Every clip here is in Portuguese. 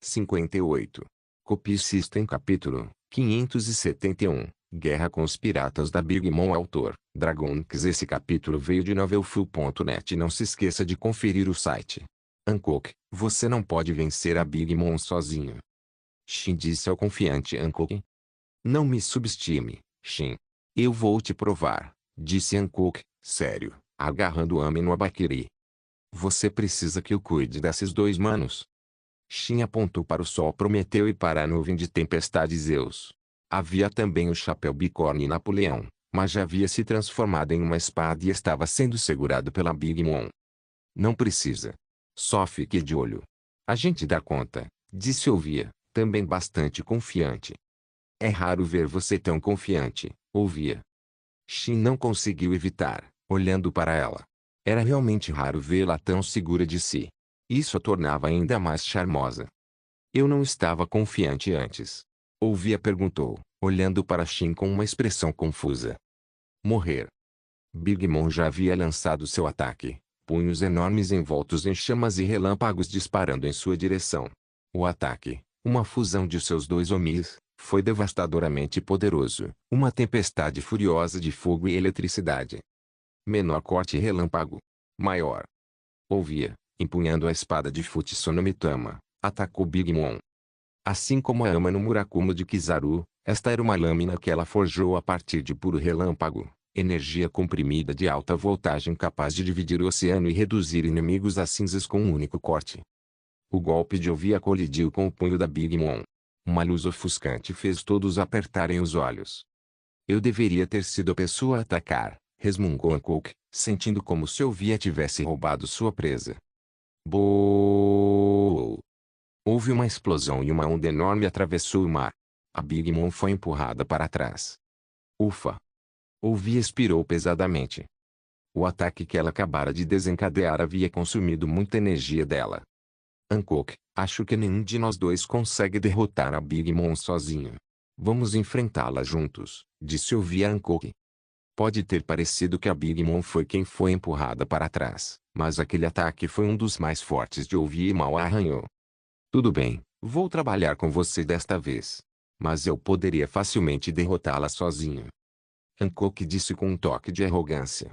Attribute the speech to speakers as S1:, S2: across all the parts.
S1: 58. Copy System capítulo 571. Guerra com os Piratas da Big Mom. Autor, Dragonix. Esse capítulo veio de novelfull.net. Não se esqueça de conferir o site. Hancock, você não pode vencer a Big Mom sozinho. Shin disse ao confiante Hancock. Não me subestime, Shin. Eu vou te provar, disse Hancock, sério, agarrando Ame no abaquiri. Você precisa que eu cuide desses dois manos. Shin apontou para o sol Prometeu e para a nuvem de tempestade Zeus. Havia também o chapéu bigorne Napoleão, mas já havia se transformado em uma espada e estava sendo segurado pela Big Mom. Não precisa. Só fique de olho. A gente dá conta, disse Ouvia, também bastante confiante. É raro ver você tão confiante, Ouvia. Shin não conseguiu evitar, olhando para ela. Era realmente raro vê-la tão segura de si. Isso a tornava ainda mais charmosa. Eu não estava confiante antes. Ouvia perguntou, olhando para Shin com uma expressão confusa. Morrer. Big Mom já havia lançado seu ataque, punhos enormes envoltos em chamas e relâmpagos disparando em sua direção. O ataque, uma fusão de seus dois Omis, foi devastadoramente poderoso, uma tempestade furiosa de fogo e eletricidade. Menor corte relâmpago. Maior. Ouvia, empunhando a espada de Futsunomitama, atacou Big Mom. Assim como a ama no Murakumo de Kizaru, esta era uma lâmina que ela forjou a partir de puro relâmpago, energia comprimida de alta voltagem capaz de dividir o oceano e reduzir inimigos a cinzas com um único corte. O golpe de Ouvia colidiu com o punho da Big Mom. Uma luz ofuscante fez todos apertarem os olhos. Eu deveria ter sido a pessoa a atacar, resmungou Hancock, sentindo como se Ouvia tivesse roubado sua presa. Boou! Houve uma explosão e uma onda enorme atravessou o mar. A Big Mom foi empurrada para trás. Ufa! Ouvia expirou pesadamente. O ataque que ela acabara de desencadear havia consumido muita energia dela. Hancock, acho que nenhum de nós dois consegue derrotar a Big Mom sozinho. Vamos enfrentá-la juntos, disse Ouvia a Hancock. Pode ter parecido que a Big Mom foi quem foi empurrada para trás, mas aquele ataque foi um dos mais fortes de Ouvia e mal a arranhou. Tudo bem, vou trabalhar com você desta vez. Mas eu poderia facilmente derrotá-la sozinho. Hancock disse com um toque de arrogância.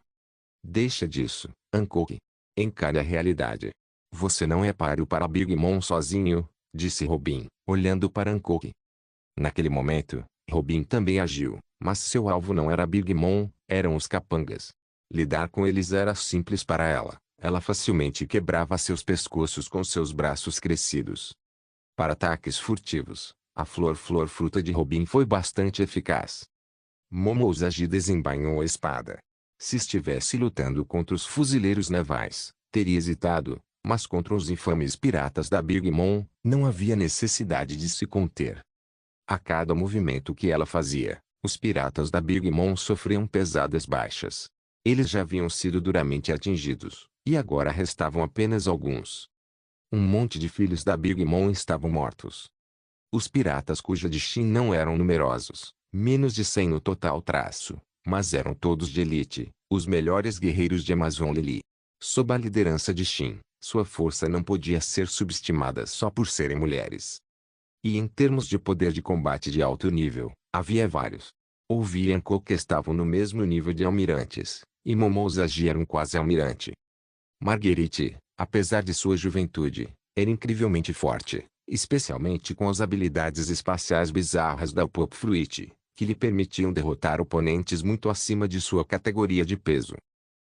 S1: Deixa disso, Hancock. Encare a realidade. Você não é páreo para Big Mom sozinho, disse Robin, olhando para Hancock. Naquele momento, Robin também agiu, mas seu alvo não era Big Mom, eram os capangas. Lidar com eles era simples para ela. Ela facilmente quebrava seus pescoços com seus braços crescidos. Para ataques furtivos, a flor-fruta de Robin foi bastante eficaz. Momo Usagi desembainhou a espada. Se estivesse lutando contra os fuzileiros navais, teria hesitado, mas contra os infames piratas da Big Mom, não havia necessidade de se conter. A cada movimento que ela fazia, os piratas da Big Mom sofriam pesadas baixas. Eles já haviam sido duramente atingidos, e agora restavam apenas alguns. Um monte de filhos da Big Mom estavam mortos. Os piratas cuja de Shin não eram numerosos, menos de 100 no total mas eram todos de elite, os melhores guerreiros de Amazon Lily. Sob a liderança de Shin, sua força não podia ser subestimada só por serem mulheres. E em termos de poder de combate de alto nível, havia vários. Ouvia e Hancock estavam no mesmo nível de almirantes, e Momo Usagi era um quase almirante. Marguerite, apesar de sua juventude, era incrivelmente forte, especialmente com as habilidades espaciais bizarras da Pop Fruit, que lhe permitiam derrotar oponentes muito acima de sua categoria de peso.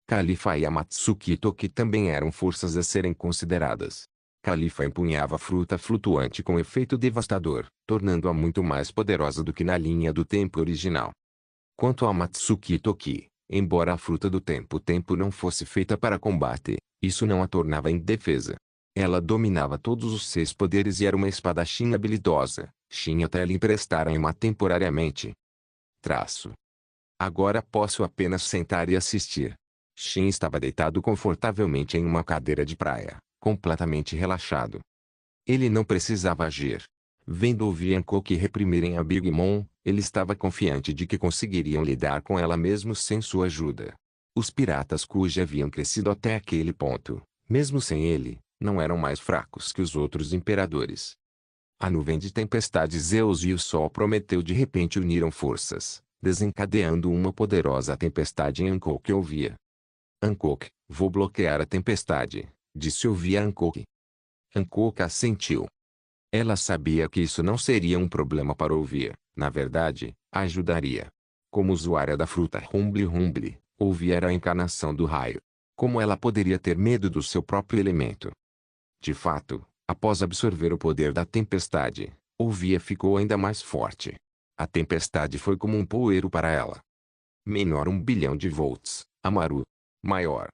S1: Califa e Amatsuki Toki também eram forças a serem consideradas. Califa empunhava fruta flutuante com efeito devastador, tornando-a muito mais poderosa do que na linha do tempo original. Quanto a Amatsuki Toki, embora a fruta do tempo não fosse feita para combate, isso não a tornava indefesa. Ela dominava todos os 6 poderes e era uma espadachim habilidosa. Shin até lhe emprestara uma temporariamente. Agora posso apenas sentar e assistir. Shin estava deitado confortavelmente em uma cadeira de praia, completamente relaxado. Ele não precisava agir. Vendo Ouvia e Hancock reprimirem a Big Mom, ele estava confiante de que conseguiriam lidar com ela mesmo sem sua ajuda. Os piratas cuja haviam crescido até aquele ponto, mesmo sem ele, não eram mais fracos que os outros imperadores. A nuvem de tempestade Zeus e o Sol Prometeu de repente uniram forças, desencadeando uma poderosa tempestade em Hancock que ouvia. Hancock, vou bloquear a tempestade, disse ouvia Hancock. Hancock assentiu. Ela sabia que isso não seria um problema para ouvir, na verdade, ajudaria. Como usuária da fruta Rumble Rumble, ouvir era a encarnação do raio. Como ela poderia ter medo do seu próprio elemento? De fato, após absorver o poder da tempestade, ouvia ficou ainda mais forte. A tempestade foi como um poeiro para ela. Menor 1 bilhão de volts, Amaru. Maior.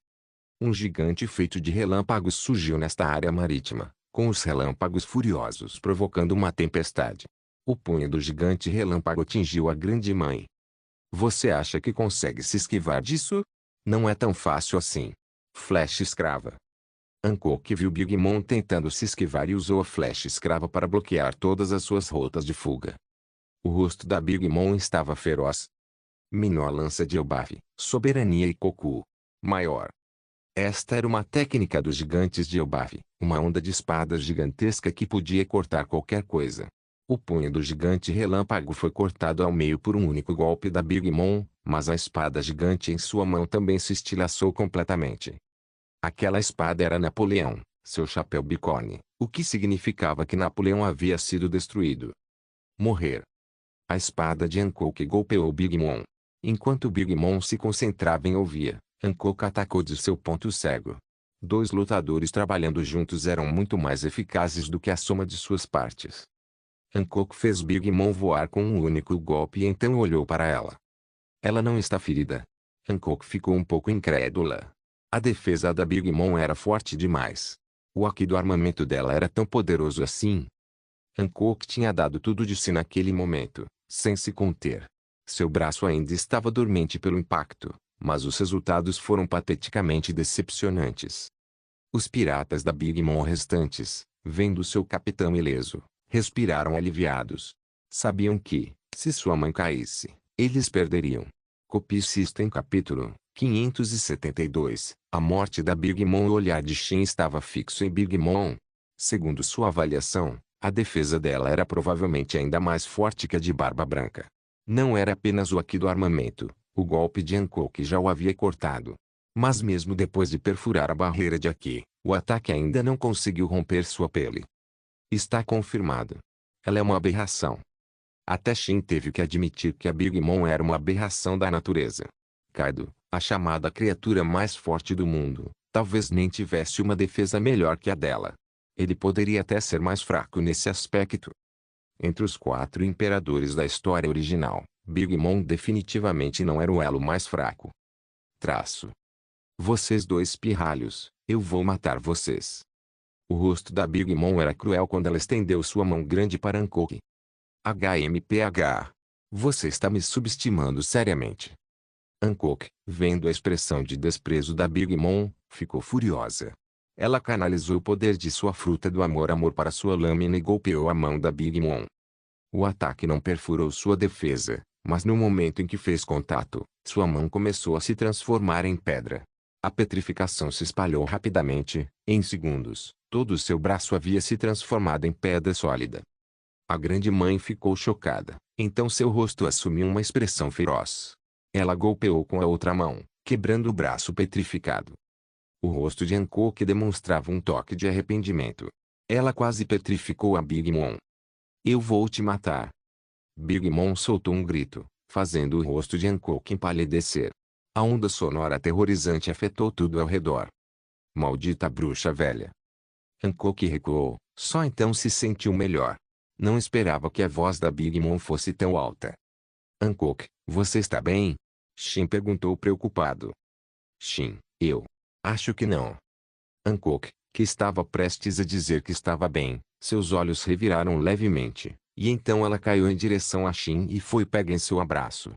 S1: Um gigante feito de relâmpagos surgiu nesta área marítima, com os relâmpagos furiosos provocando uma tempestade. O punho do gigante relâmpago atingiu a grande mãe. Você acha que consegue se esquivar disso? Não é tão fácil assim. Flecha escrava. Hancock viu Big Mom tentando se esquivar e usou a flecha escrava para bloquear todas as suas rotas de fuga. O rosto da Big Mom estava feroz. Menor lança de Elbaf, soberania e Koku. Maior. Esta era uma técnica dos gigantes de Elbaf, uma onda de espadas gigantesca que podia cortar qualquer coisa. O punho do gigante relâmpago foi cortado ao meio por um único golpe da Big Mom, mas a espada gigante em sua mão também se estilhaçou completamente. Aquela espada era Napoleão, seu chapéu bicone, o que significava que Napoleão havia sido destruído. Morrer. A espada de Hancock golpeou Big Mom. Enquanto Big Mom se concentrava em ouvir, Hancock atacou de seu ponto cego. Dois lutadores trabalhando juntos eram muito mais eficazes do que a soma de suas partes. Hancock fez Big Mom voar com um único golpe e então olhou para ela. Ela não está ferida. Hancock ficou um pouco incrédula. A defesa da Big Mom era forte demais. O aqui do armamento dela era tão poderoso assim. Hancock tinha dado tudo de si naquele momento, sem se conter. Seu braço ainda estava dormente pelo impacto, mas os resultados foram pateticamente decepcionantes. Os piratas da Big Mom restantes, vendo seu capitão ileso, respiraram aliviados. Sabiam que, se sua mãe caísse, eles perderiam. Copy System capítulo 572, a morte da Big Mom. O olhar de Shin estava fixo em Big Mom. Segundo sua avaliação, a defesa dela era provavelmente ainda mais forte que a de Barba Branca. Não era apenas o aqui do armamento, o golpe de Hancock já o havia cortado. Mas mesmo depois de perfurar a barreira de aqui, o ataque ainda não conseguiu romper sua pele. Está confirmado. Ela é uma aberração. Até Shin teve que admitir que a Big Mom era uma aberração da natureza. Kaido, a chamada criatura mais forte do mundo, talvez nem tivesse uma defesa melhor que a dela. Ele poderia até ser mais fraco nesse aspecto. Entre os 4 imperadores da história original, Big Mom definitivamente não era o elo mais fraco. Traço. Vocês dois pirralhos, eu vou matar vocês. O rosto da Big Mom era cruel quando ela estendeu sua mão grande para Hancock. HMPH. Você está me subestimando seriamente. Hancock, vendo a expressão de desprezo da Big Mom, ficou furiosa. Ela canalizou o poder de sua fruta do amor para sua lâmina e golpeou a mão da Big Mom. O ataque não perfurou sua defesa, mas no momento em que fez contato, sua mão começou a se transformar em pedra. A petrificação se espalhou rapidamente, em segundos, todo o seu braço havia se transformado em pedra sólida. A grande mãe ficou chocada, então seu rosto assumiu uma expressão feroz. Ela golpeou com a outra mão, quebrando o braço petrificado. O rosto de Hancock demonstrava um toque de arrependimento. Ela quase petrificou a Big Mom. Eu vou te matar. Big Mom soltou um grito, fazendo o rosto de Hancock empalidecer. A onda sonora aterrorizante afetou tudo ao redor. Maldita bruxa velha. Hancock recuou, só então se sentiu melhor. Não esperava que a voz da Big Mom fosse tão alta. Hancock, você está bem? Shin perguntou preocupado. Shin, eu acho que não. Hancock, que estava prestes a dizer que estava bem, seus olhos reviraram levemente, e então ela caiu em direção a Shin e foi pega em seu abraço.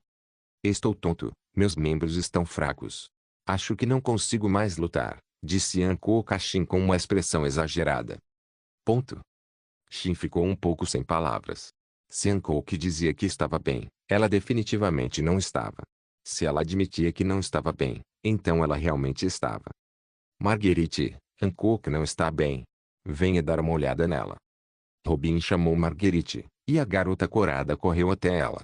S1: Estou tonto, meus membros estão fracos. Acho que não consigo mais lutar, disse Hancock a Shin com uma expressão exagerada. Ponto. Shin ficou um pouco sem palavras. Se Hancock dizia que estava bem, ela definitivamente não estava. Se ela admitia que não estava bem, então ela realmente estava. Marguerite, Hancock não está bem. Venha dar uma olhada nela. Robin chamou Marguerite, e a garota corada correu até ela.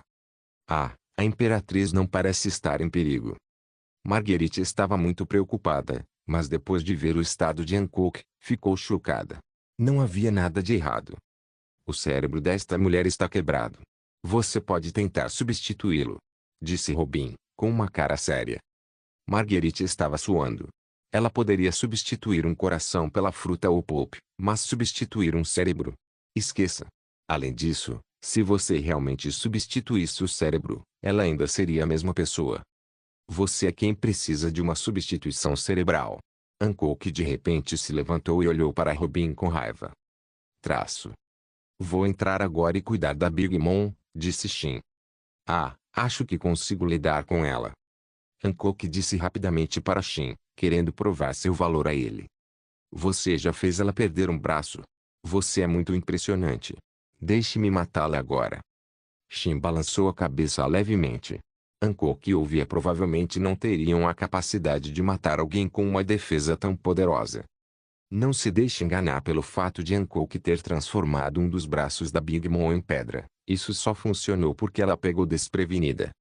S1: Ah, a Imperatriz não parece estar em perigo. Marguerite estava muito preocupada, mas depois de ver o estado de Hancock, ficou chocada. Não havia nada de errado. O cérebro desta mulher está quebrado. Você pode tentar substituí-lo, disse Robin, com uma cara séria. Marguerite estava suando. Ela poderia substituir um coração pela fruta ou polpa, mas substituir um cérebro? Esqueça. Além disso, se você realmente substituísse o cérebro, ela ainda seria a mesma pessoa. Você é quem precisa de uma substituição cerebral. Hancock de repente se levantou e olhou para Robin com raiva. Vou entrar agora e cuidar da Big Mom, disse Shin. Ah, acho que consigo lidar com ela. Hancock disse rapidamente para Shin, querendo provar seu valor a ele. Você já fez ela perder um braço. Você é muito impressionante. Deixe-me matá-la agora. Shin balançou a cabeça levemente. Hancock e Ouvia provavelmente não teriam a capacidade de matar alguém com uma defesa tão poderosa. Não se deixe enganar pelo fato de Hancock ter transformado um dos braços da Big Mom em pedra. Isso só funcionou porque ela pegou desprevenida.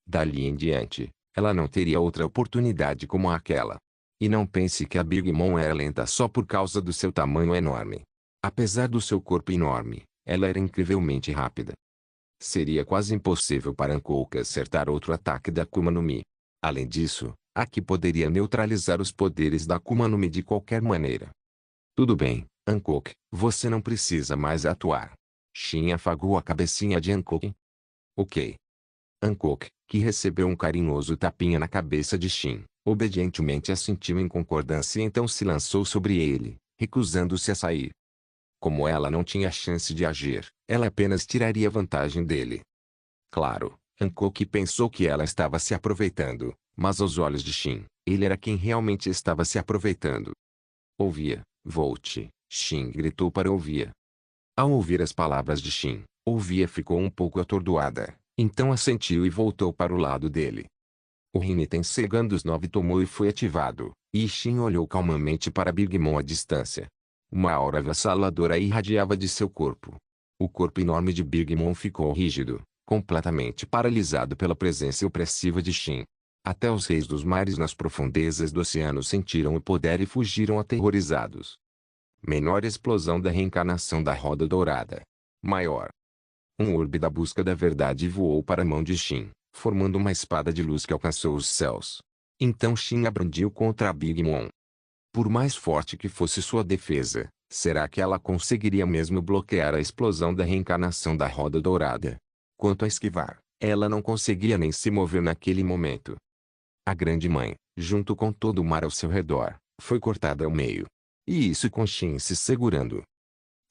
S1: Dali em diante, ela não teria outra oportunidade como aquela. E não pense que a Big Mom era lenta só por causa do seu tamanho enorme. Apesar do seu corpo enorme, ela era incrivelmente rápida. Seria quase impossível para Hancock acertar outro ataque da Akuma no Mi. Além disso, Aki poderia neutralizar os poderes da Akuma no Mi de qualquer maneira. Tudo bem, Hancock, você não precisa mais atuar. Shin afagou a cabecinha de Hancock. Ok. Hancock, que recebeu um carinhoso tapinha na cabeça de Shin, obedientemente assentiu em concordância e então se lançou sobre ele, recusando-se a sair. Como ela não tinha chance de agir, ela apenas tiraria vantagem dele. Claro, Hancock pensou que ela estava se aproveitando, mas aos olhos de Shin, ele era quem realmente estava se aproveitando. Ouvia, volte, Shin gritou para Ouvia. Ao ouvir as palavras de Shin, Ouvia ficou um pouco atordoada, então assentiu e voltou para o lado dele. O Riniten Segan dos 9 tomou e foi ativado, e Shin olhou calmamente para Big Mom à distância. Uma aura avassaladora irradiava de seu corpo. O corpo enorme de Big Mom ficou rígido, completamente paralisado pela presença opressiva de Shin. Até os reis dos mares nas profundezas do oceano sentiram o poder e fugiram aterrorizados. Menor explosão da reencarnação da Roda Dourada. Maior. Um orbe da busca da verdade voou para a mão de Shin, formando uma espada de luz que alcançou os céus. Então Shin a brandiu contra a Big Mom. Por mais forte que fosse sua defesa, será que ela conseguiria mesmo bloquear a explosão da reencarnação da Roda Dourada? Quanto a esquivar, ela não conseguia nem se mover naquele momento. A Grande Mãe, junto com todo o mar ao seu redor, foi cortada ao meio. E isso com Shin se segurando.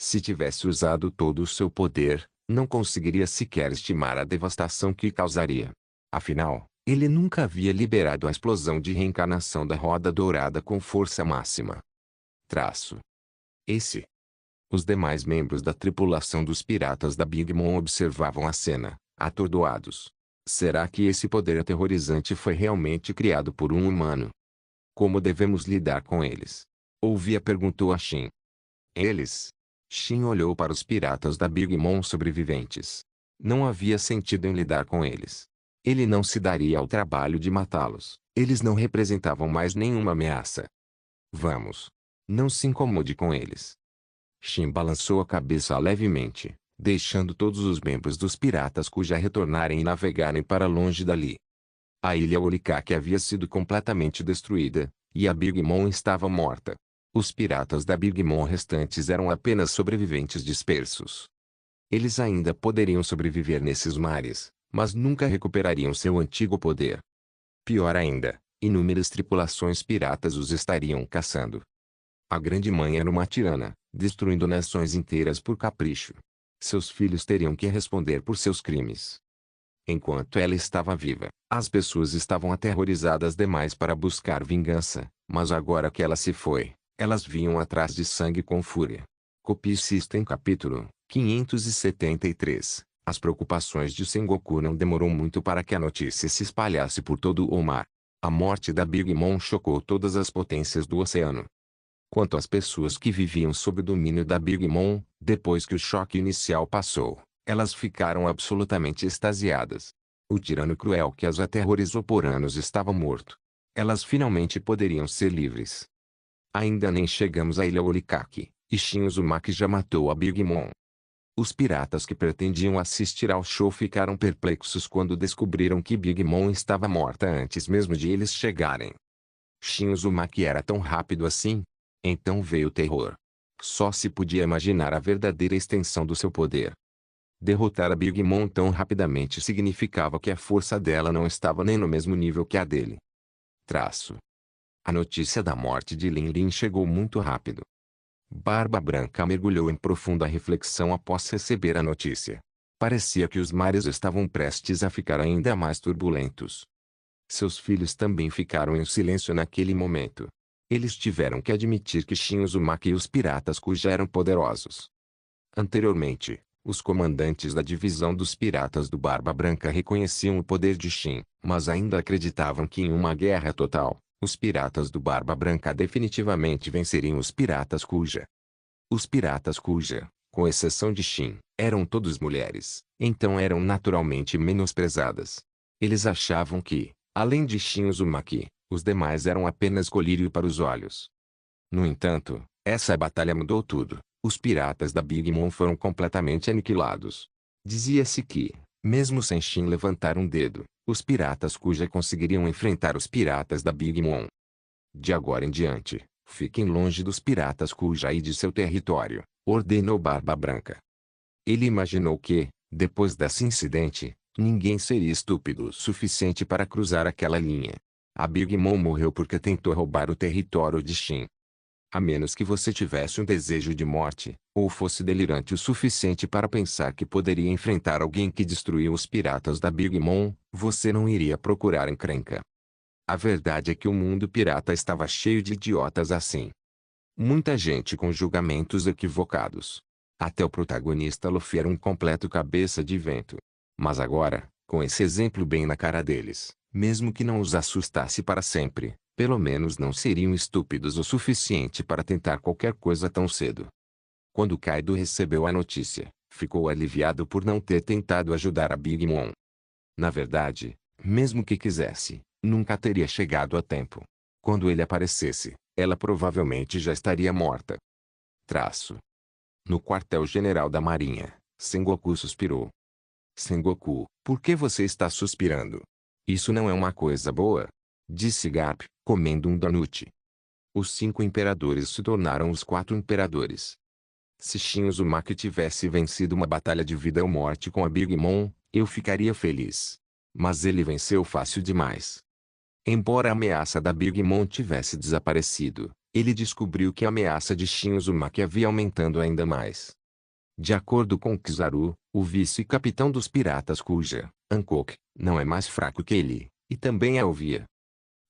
S1: Se tivesse usado todo o seu poder, não conseguiria sequer estimar a devastação que causaria. Afinal, ele nunca havia liberado a explosão de reencarnação da Roda Dourada com força máxima. Os demais membros da tripulação dos piratas da Big Mom observavam a cena, atordoados. Será que esse poder aterrorizante foi realmente criado por um humano? Como devemos lidar com eles? Ouvia perguntou a Shin. Eles? Shin olhou para os piratas da Big Mom sobreviventes. Não havia sentido em lidar com eles. Ele não se daria ao trabalho de matá-los. Eles não representavam mais nenhuma ameaça. Vamos. Não se incomode com eles. Shin balançou a cabeça levemente, deixando todos os membros dos piratas cuja retornarem e navegarem para longe dali. A ilha Orikake havia sido completamente destruída, e a Big Mom estava morta. Os piratas da Big Mom restantes eram apenas sobreviventes dispersos. Eles ainda poderiam sobreviver nesses mares, mas nunca recuperariam seu antigo poder. Pior ainda, inúmeras tripulações piratas os estariam caçando. A Grande Mãe era uma tirana, destruindo nações inteiras por capricho. Seus filhos teriam que responder por seus crimes. Enquanto ela estava viva, as pessoas estavam aterrorizadas demais para buscar vingança, mas agora que ela se foi, elas vinham atrás de sangue com fúria. Copy System capítulo 573. As preocupações de Sengoku não demorou muito para que a notícia se espalhasse por todo o mar. A morte da Big Mom chocou todas as potências do oceano. Quanto às pessoas que viviam sob o domínio da Big Mom, depois que o choque inicial passou, elas ficaram absolutamente extasiadas. O tirano cruel que as aterrorizou por anos estava morto. Elas finalmente poderiam ser livres. Ainda nem chegamos à ilha Orikaki, e Shin Uzumaki já matou a Big Mom. Os piratas que pretendiam assistir ao show ficaram perplexos quando descobriram que Big Mom estava morta antes mesmo de eles chegarem. Shin Uzumaki era tão rápido assim? Então veio o terror. Só se podia imaginar a verdadeira extensão do seu poder. Derrotar a Big Mom tão rapidamente significava que a força dela não estava nem no mesmo nível que a dele. A notícia da morte de Lin Lin chegou muito rápido. Barba Branca mergulhou em profunda reflexão após receber a notícia. Parecia que os mares estavam prestes a ficar ainda mais turbulentos. Seus filhos também ficaram em silêncio naquele momento. Eles tiveram que admitir que Shin Uzumaki e os piratas Kuja eram poderosos. Anteriormente, os comandantes da divisão dos piratas do Barba Branca reconheciam o poder de Shin, mas ainda acreditavam que em uma guerra total, os piratas do Barba Branca definitivamente venceriam os piratas Kuja. Os piratas Kuja, com exceção de Shin, eram todos mulheres, então eram naturalmente menosprezadas. Eles achavam que, além de Shin Uzumaki, os demais eram apenas colírio para os olhos. No entanto, essa batalha mudou tudo. Os piratas da Big Mom foram completamente aniquilados. Dizia-se que, mesmo sem Shin levantar um dedo, os piratas Kuja conseguiriam enfrentar os piratas da Big Mom. De agora em diante, fiquem longe dos piratas Kuja e de seu território, ordenou Barba Branca. Ele imaginou que, depois desse incidente, ninguém seria estúpido o suficiente para cruzar aquela linha. A Big Mom morreu porque tentou roubar o território de Shin. A menos que você tivesse um desejo de morte, ou fosse delirante o suficiente para pensar que poderia enfrentar alguém que destruiu os piratas da Big Mom, você não iria procurar encrenca. A verdade é que o mundo pirata estava cheio de idiotas assim. Muita gente com julgamentos equivocados. Até o protagonista Luffy era um completo cabeça de vento. Mas agora, com esse exemplo bem na cara deles, mesmo que não os assustasse para sempre, pelo menos não seriam estúpidos o suficiente para tentar qualquer coisa tão cedo. Quando Kaido recebeu a notícia, ficou aliviado por não ter tentado ajudar a Big Mom. Na verdade, mesmo que quisesse, nunca teria chegado a tempo. Quando ele aparecesse, ela provavelmente já estaria morta. No quartel-general da Marinha, Sengoku suspirou. Sengoku, por que você está suspirando? Isso não é uma coisa boa? Disse Garp, comendo um donut. Os 5 imperadores se tornaram os 4 imperadores. Se Shin Uzumaki tivesse vencido uma batalha de vida ou morte com a Big Mom, eu ficaria feliz. Mas ele venceu fácil demais. Embora a ameaça da Big Mom tivesse desaparecido, ele descobriu que a ameaça de Shin Uzumaki havia aumentando ainda mais. De acordo com Kizaru, o vice-capitão dos piratas Kuja, Hancock, não é mais fraco que ele, e também a ouvia.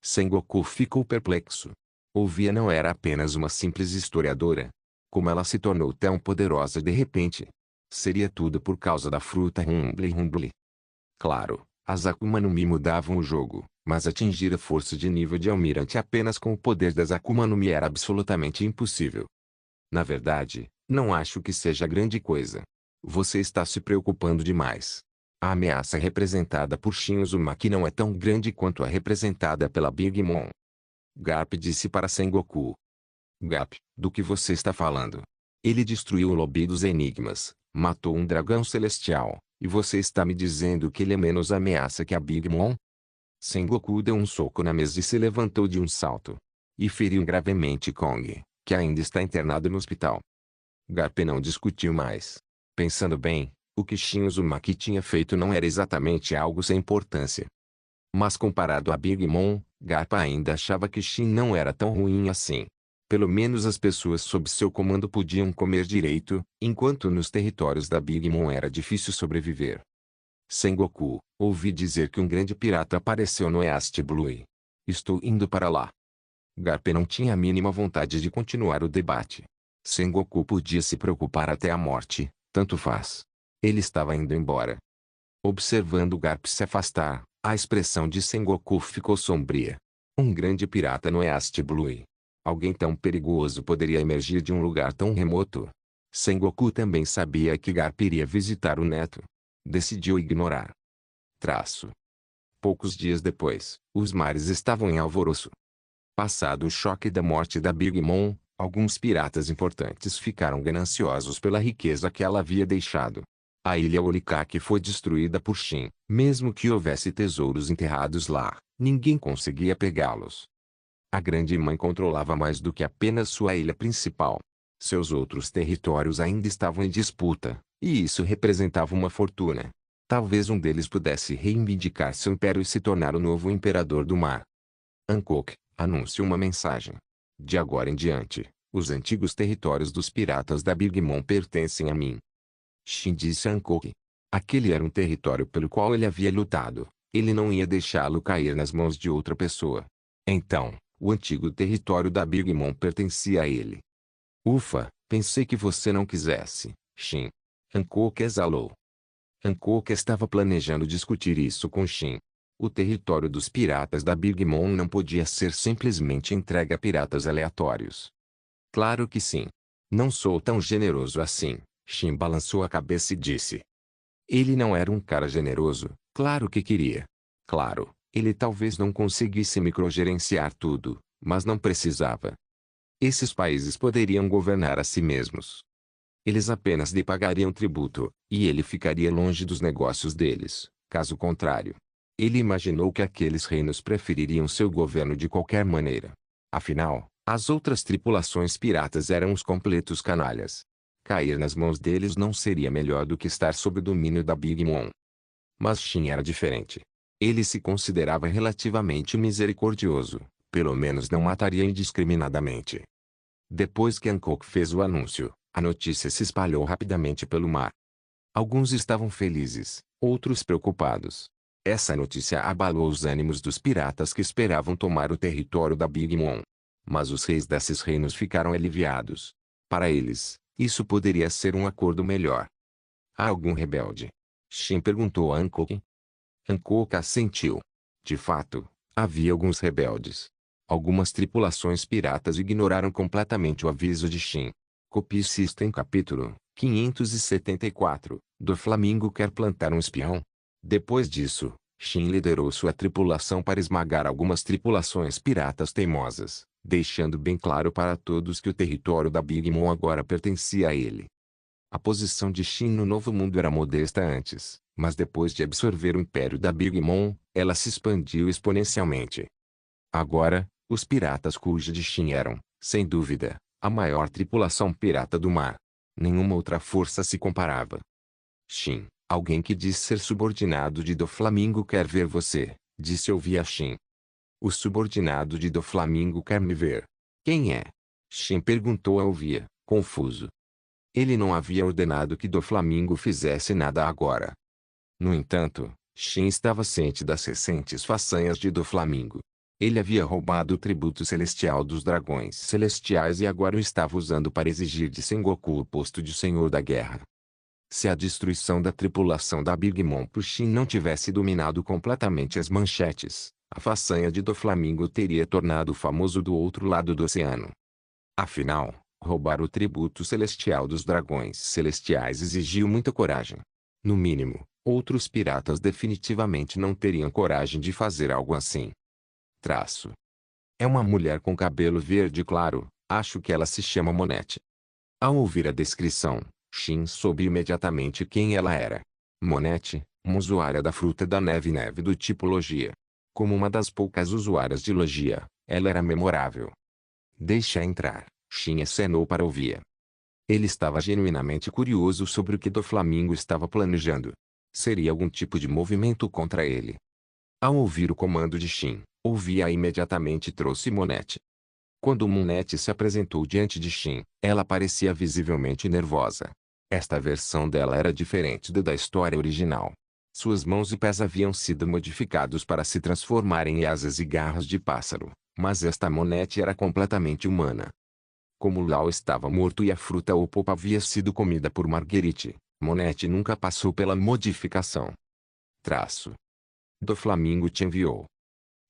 S1: Sengoku ficou perplexo. Ouvia não era apenas uma simples historiadora. Como ela se tornou tão poderosa de repente? Seria tudo por causa da fruta Rumble Rumble. Claro, as Akuma no Mi mudavam o jogo, mas atingir a força de nível de almirante apenas com o poder das Akuma no Mi era absolutamente impossível. Na verdade, não acho que seja grande coisa. Você está se preocupando demais. A ameaça representada por Shin Uzumaki não é tão grande quanto a representada pela Big Mom. Garp disse para Sengoku. Garp, do que você está falando? Ele destruiu o Lobby dos Enigmas, matou um dragão celestial, e você está me dizendo que ele é menos ameaça que a Big Mom? Sengoku deu um soco na mesa e se levantou de um salto. E feriu gravemente Kong, que ainda está internado no hospital. Garp não discutiu mais. Pensando bem, o que Shin Uzumaki tinha feito não era exatamente algo sem importância. Mas comparado a Big Mom, Garp ainda achava que Shin não era tão ruim assim. Pelo menos as pessoas sob seu comando podiam comer direito, enquanto nos territórios da Big Mom era difícil sobreviver. Sengoku, ouvi dizer que um grande pirata apareceu no East Blue. Estou indo para lá. Garp não tinha a mínima vontade de continuar o debate. Sengoku podia se preocupar até a morte, tanto faz. Ele estava indo embora. Observando Garp se afastar, a expressão de Sengoku ficou sombria. Um grande pirata no East Blue. Alguém tão perigoso poderia emergir de um lugar tão remoto? Sengoku também sabia que Garp iria visitar o neto. Decidiu ignorar. Poucos dias depois, os mares estavam em alvoroço. Passado o choque da morte da Big Mom, alguns piratas importantes ficaram gananciosos pela riqueza que ela havia deixado. A ilha Orikake foi destruída por Shin. Mesmo que houvesse tesouros enterrados lá, ninguém conseguia pegá-los. A Grande Mãe controlava mais do que apenas sua ilha principal. Seus outros territórios ainda estavam em disputa, e isso representava uma fortuna. Talvez um deles pudesse reivindicar seu império e se tornar o novo imperador do mar. Hancock anuncia uma mensagem. De agora em diante, os antigos territórios dos piratas da Big Mom pertencem a mim. Shin disse a Hancock. Aquele era um território pelo qual ele havia lutado. Ele não ia deixá-lo cair nas mãos de outra pessoa. Então, o antigo território da Big Mom pertencia a ele. Ufa, pensei que você não quisesse, Shin. Hancock exalou. Hancock estava planejando discutir isso com Shin. O território dos piratas da Big Mom não podia ser simplesmente entregue a piratas aleatórios. Claro que sim. Não sou tão generoso assim, Shin balançou a cabeça e disse. Ele não era um cara generoso, claro que queria. Claro, ele talvez não conseguisse microgerenciar tudo, mas não precisava. Esses países poderiam governar a si mesmos. Eles apenas lhe pagariam tributo, e ele ficaria longe dos negócios deles, caso contrário. Ele imaginou que aqueles reinos prefeririam seu governo de qualquer maneira. Afinal, as outras tripulações piratas eram os completos canalhas. Cair nas mãos deles não seria melhor do que estar sob o domínio da Big Mom. Mas Shin era diferente. Ele se considerava relativamente misericordioso, pelo menos não mataria indiscriminadamente. Depois que Hancock fez o anúncio, a notícia se espalhou rapidamente pelo mar. Alguns estavam felizes, outros preocupados. Essa notícia abalou os ânimos dos piratas que esperavam tomar o território da Big Mom. Mas os reis desses reinos ficaram aliviados. Para eles, isso poderia ser um acordo melhor. Há algum rebelde? Shin perguntou a Hancock. Hancock assentiu. De fato, havia alguns rebeldes. Algumas tripulações piratas ignoraram completamente o aviso de Shin. Copie System capítulo 574, do Flamingo quer plantar um espião. Depois disso, Shin liderou sua tripulação para esmagar algumas tripulações piratas teimosas, deixando bem claro para todos que o território da Big Mom agora pertencia a ele. A posição de Shin no Novo Mundo era modesta antes, mas depois de absorver o império da Big Mom, ela se expandiu exponencialmente. Agora, os piratas Kuja de Shin eram, sem dúvida, a maior tripulação pirata do mar. Nenhuma outra força se comparava. Shin, alguém que diz ser subordinado de Doflamingo quer ver você, disse Ouvir a Shin. O subordinado de Doflamingo quer me ver. Quem é? Shin perguntou a Ouvir, confuso. Ele não havia ordenado que Doflamingo fizesse nada agora. No entanto, Shin estava ciente das recentes façanhas de Doflamingo. Ele havia roubado o tributo celestial dos dragões celestiais e agora o estava usando para exigir de Sengoku o posto de Senhor da Guerra. Se a destruição da tripulação da Big Mom por Shin não tivesse dominado completamente as manchetes, a façanha de Doflamingo teria tornado o famoso do outro lado do oceano. Afinal, roubar o tributo celestial dos dragões celestiais exigiu muita coragem. No mínimo, outros piratas definitivamente não teriam coragem de fazer algo assim. É uma mulher com cabelo verde claro, acho que ela se chama Monette. Ao ouvir a descrição, Shin soube imediatamente quem ela era. Monette, uma usuária da fruta da neve do tipo Logia. Como uma das poucas usuárias de Logia, ela era memorável. Deixa entrar, Shin acenou para Ouvir. Ele estava genuinamente curioso sobre o que Doflamingo estava planejando. Seria algum tipo de movimento contra ele. Ao ouvir o comando de Shin, Ouvir imediatamente trouxe Monette. Quando Monette se apresentou diante de Shin, ela parecia visivelmente nervosa. Esta versão dela era diferente da história original. Suas mãos e pés haviam sido modificados para se transformarem em asas e garras de pássaro, mas esta Monette era completamente humana. Como Lao estava morto e a fruta ou polpa havia sido comida por Marguerite, Monette nunca passou pela modificação. Doflamingo te enviou.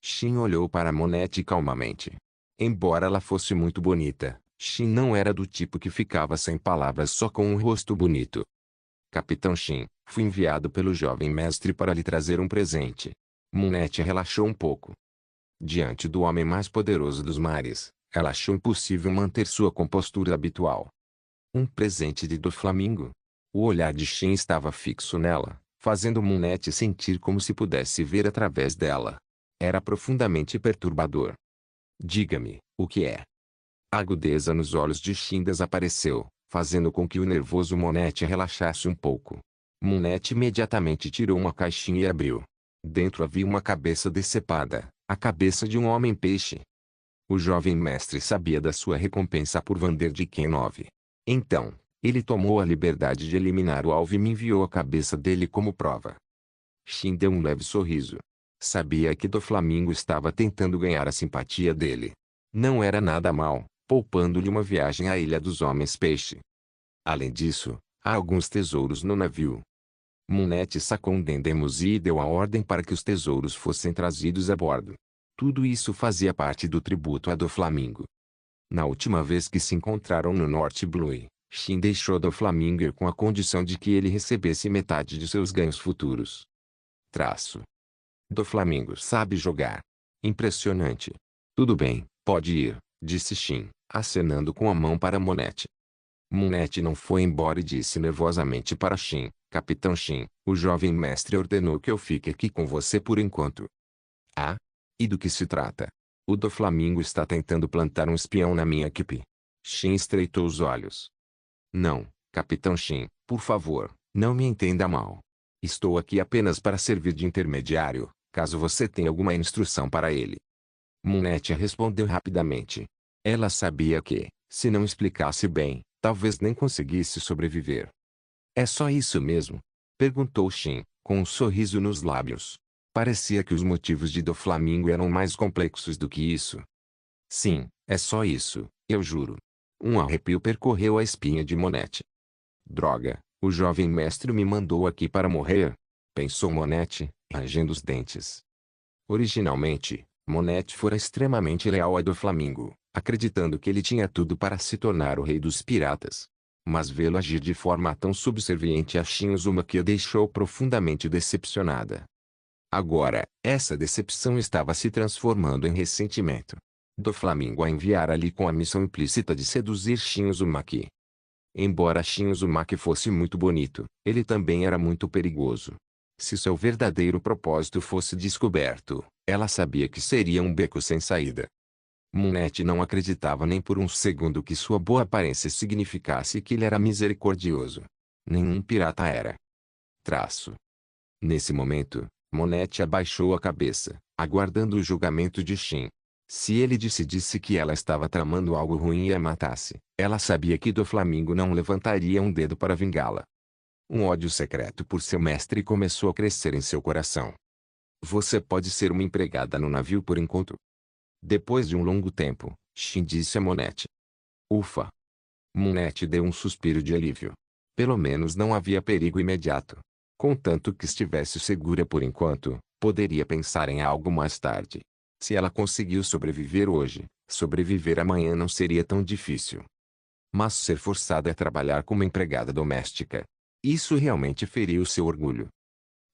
S1: Shin olhou para Monette calmamente. Embora ela fosse muito bonita, Shin não era do tipo que ficava sem palavras só com um rosto bonito. Capitão Shin, fui enviado pelo jovem mestre para lhe trazer um presente. Moonette relaxou um pouco. Diante do homem mais poderoso dos mares, ela achou impossível manter sua compostura habitual. Um presente de Doflamingo? O olhar de Shin estava fixo nela, fazendo Moonette sentir como se pudesse ver através dela. Era profundamente perturbador. Diga-me, o que é? A agudeza nos olhos de Shin desapareceu, fazendo com que o nervoso Moonette relaxasse um pouco. Moonette imediatamente tirou uma caixinha e abriu. Dentro havia uma cabeça decepada, a cabeça de um homem-peixe. O jovem mestre sabia da sua recompensa por Vander de Ken 9. Então, ele tomou a liberdade de eliminar o alvo e me enviou a cabeça dele como prova. Shin deu um leve sorriso. Sabia que Doflamingo estava tentando ganhar a simpatia dele. Não era nada mal, poupando-lhe uma viagem à Ilha dos Homens-Peixe. Além disso, há alguns tesouros no navio. Moonette sacou um Dendemuzi e deu a ordem para que os tesouros fossem trazidos a bordo. Tudo isso fazia parte do tributo a Doflamingo. Na última vez que se encontraram no North Blue, Shin deixou Doflamingo ir com a condição de que ele recebesse metade de seus ganhos futuros. Doflamingo sabe jogar. Impressionante. Tudo bem, pode ir, disse Shin, acenando com a mão para Moonette. Moonette não foi embora e disse nervosamente para Shin: Capitão Shin, o jovem mestre ordenou que eu fique aqui com você por enquanto. Ah? E do que se trata? O Doflamingo está tentando plantar um espião na minha equipe. Shin estreitou os olhos. Não, Capitão Shin, por favor, não me entenda mal. Estou aqui apenas para servir de intermediário, caso você tenha alguma instrução para ele. Moonette respondeu rapidamente. Ela sabia que, se não explicasse bem, talvez nem conseguisse sobreviver. É só isso mesmo? Perguntou Shin, com um sorriso nos lábios. Parecia que os motivos de Doflamingo eram mais complexos do que isso. Sim, é só isso, eu juro. Um arrepio percorreu a espinha de Moonette. Droga, o jovem mestre me mandou aqui para morrer? Pensou Moonette, rangendo os dentes. Originalmente, Moonette fora extremamente leal a Doflamingo, acreditando que ele tinha tudo para se tornar o rei dos piratas. Mas vê-lo agir de forma tão subserviente a Shin Uzumaki a deixou profundamente decepcionada. Agora, essa decepção estava se transformando em ressentimento. Doflamingo a enviara ali com a missão implícita de seduzir Shin Uzumaki. Embora Shin Uzumaki fosse muito bonito, ele também era muito perigoso. Se seu verdadeiro propósito fosse descoberto, ela sabia que seria um beco sem saída. Moonette não acreditava nem por um segundo que sua boa aparência significasse que ele era misericordioso. Nenhum pirata era. Nesse momento, Moonette abaixou a cabeça, aguardando o julgamento de Shin. Se ele decidisse que ela estava tramando algo ruim e a matasse, ela sabia que Doflamingo não levantaria um dedo para vingá-la. Um ódio secreto por seu mestre começou a crescer em seu coração. Você pode ser uma empregada no navio por enquanto. Depois de um longo tempo, Shin disse a Moonette. Ufa! Moonette deu um suspiro de alívio. Pelo menos não havia perigo imediato. Contanto que estivesse segura por enquanto, poderia pensar em algo mais tarde. Se ela conseguiu sobreviver hoje, sobreviver amanhã não seria tão difícil. Mas ser forçada a trabalhar como empregada doméstica, isso realmente feriu seu orgulho.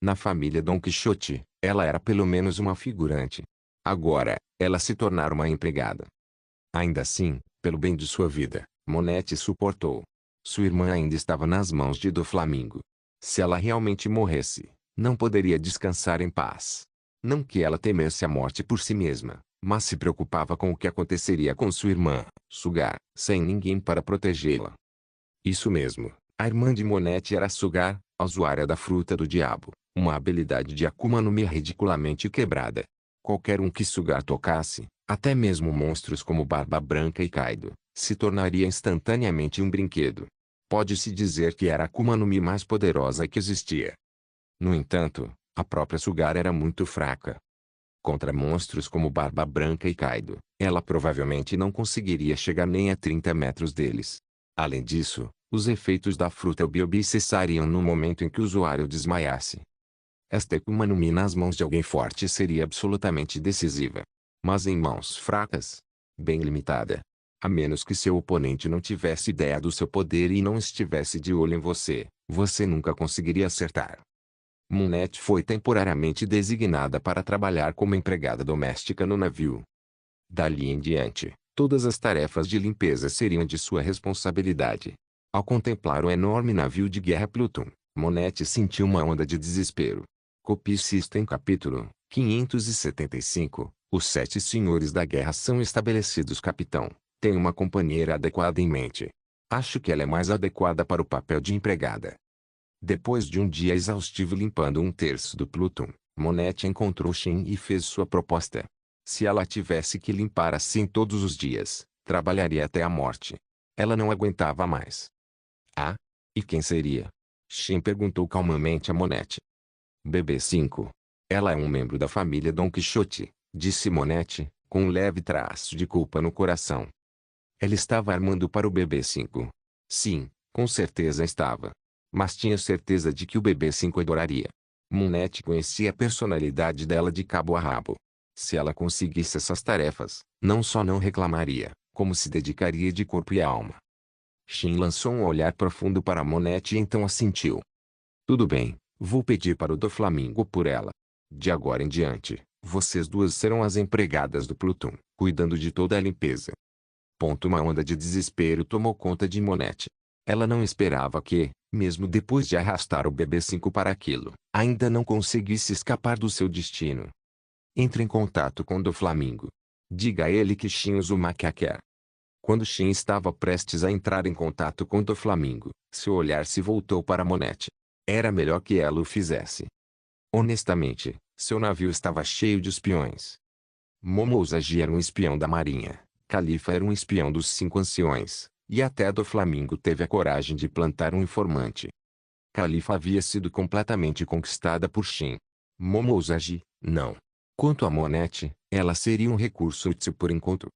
S1: Na família Don Quixote, ela era pelo menos uma figurante. Agora, ela se tornara uma empregada. Ainda assim, pelo bem de sua vida, Moonette suportou. Sua irmã ainda estava nas mãos de Doflamingo. Se ela realmente morresse, não poderia descansar em paz. Não que ela temesse a morte por si mesma, mas se preocupava com o que aconteceria com sua irmã, Sugar, sem ninguém para protegê-la. Isso mesmo, a irmã de Moonette era Sugar, a usuária da fruta do diabo, uma habilidade de Akuma no Mi ridiculamente quebrada. Qualquer um que Sugar tocasse, até mesmo monstros como Barba Branca e Kaido, se tornaria instantaneamente um brinquedo. Pode-se dizer que era a Akuma no Mi mais poderosa que existia. No entanto, a própria Sugar era muito fraca. Contra monstros como Barba Branca e Kaido, ela provavelmente não conseguiria chegar nem a 30 metros deles. Além disso, os efeitos da fruta Obi-Obi cessariam no momento em que o usuário desmaiasse. Esta Akuma no Mi nas mãos de alguém forte seria absolutamente decisiva. Mas em mãos fracas? bem limitada. A menos que seu oponente não tivesse ideia do seu poder e não estivesse de olho em você, você nunca conseguiria acertar. Monette foi temporariamente designada para trabalhar como empregada doméstica no navio. Dali em diante, todas as tarefas de limpeza seriam de sua responsabilidade. Ao contemplar o enorme navio de guerra Pluton, Monette sentiu uma onda de desespero. Copie System capítulo 575. Os 7 senhores da guerra são estabelecidos. Capitão, tem uma companheira adequada em mente. Acho que ela é mais adequada para o papel de empregada. Depois de um dia exaustivo limpando 1/3 do Pluton, Monette encontrou Shin e fez sua proposta. Se ela tivesse que limpar assim todos os dias, trabalharia até a morte. Ela não aguentava mais. Ah? E quem seria? Shin perguntou calmamente a Monette. BB5. Ela é um membro da família Don Quixote, disse Monette, com um leve traço de culpa no coração. Ela estava armando para o BB5. Sim, com certeza estava. Mas tinha certeza de que o BB5 adoraria. Monette conhecia a personalidade dela de cabo a rabo. Se ela conseguisse essas tarefas, não só não reclamaria, como se dedicaria de corpo e alma. Shin lançou um olhar profundo para Monette e então assentiu. Tudo bem, vou pedir para o Doflamingo por ela. De agora em diante, vocês duas serão as empregadas do Pluton, cuidando de toda a limpeza. Uma onda de desespero tomou conta de Monette. Ela não esperava que, mesmo depois de arrastar o BB5 para aquilo, ainda não conseguisse escapar do seu destino. Entre em contato com Doflamingo. Diga a ele que Shin Uzumaki a quer. Quando Shin estava prestes a entrar em contato com Doflamingo, seu olhar se voltou para Monette. Era melhor que ela o fizesse. Honestamente, seu navio estava cheio de espiões. Momo Usagi era um espião da marinha, Califa era um espião dos 5 anciões, e até Doflamingo teve a coragem de plantar um informante. Califa havia sido completamente conquistada por Shin. Momo Usagi, não. Quanto a Monette, ela seria um recurso útil por enquanto.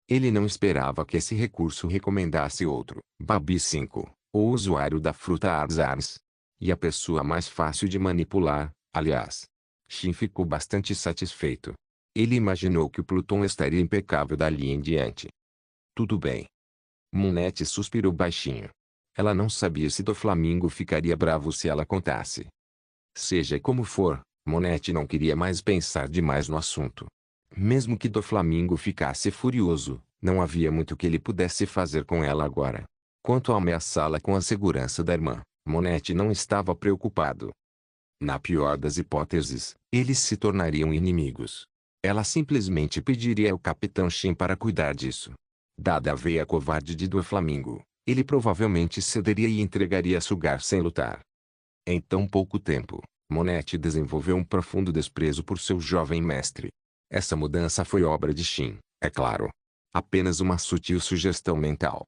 S1: Ele não esperava que esse recurso recomendasse outro, Babi 5, o usuário da fruta Arzars. E a pessoa mais fácil de manipular, aliás. Shin ficou bastante satisfeito. Ele imaginou que o Pluton estaria impecável dali em diante. Tudo bem. Monette suspirou baixinho. Ela não sabia se Doflamingo ficaria bravo se ela contasse. Seja como for, Monette não queria mais pensar demais no assunto. Mesmo que Doflamingo ficasse furioso, não havia muito que ele pudesse fazer com ela agora. Quanto a ameaçá-la com a segurança da irmã, Monette não estava preocupado. Na pior das hipóteses, eles se tornariam inimigos. Ela simplesmente pediria ao Capitão Shin para cuidar disso. Dada a veia covarde de Doflamingo, ele provavelmente cederia e entregaria Sugar sem lutar. Em tão pouco tempo, Monette desenvolveu um profundo desprezo por seu jovem mestre. Essa mudança foi obra de Shin, é claro. Apenas uma sutil sugestão mental.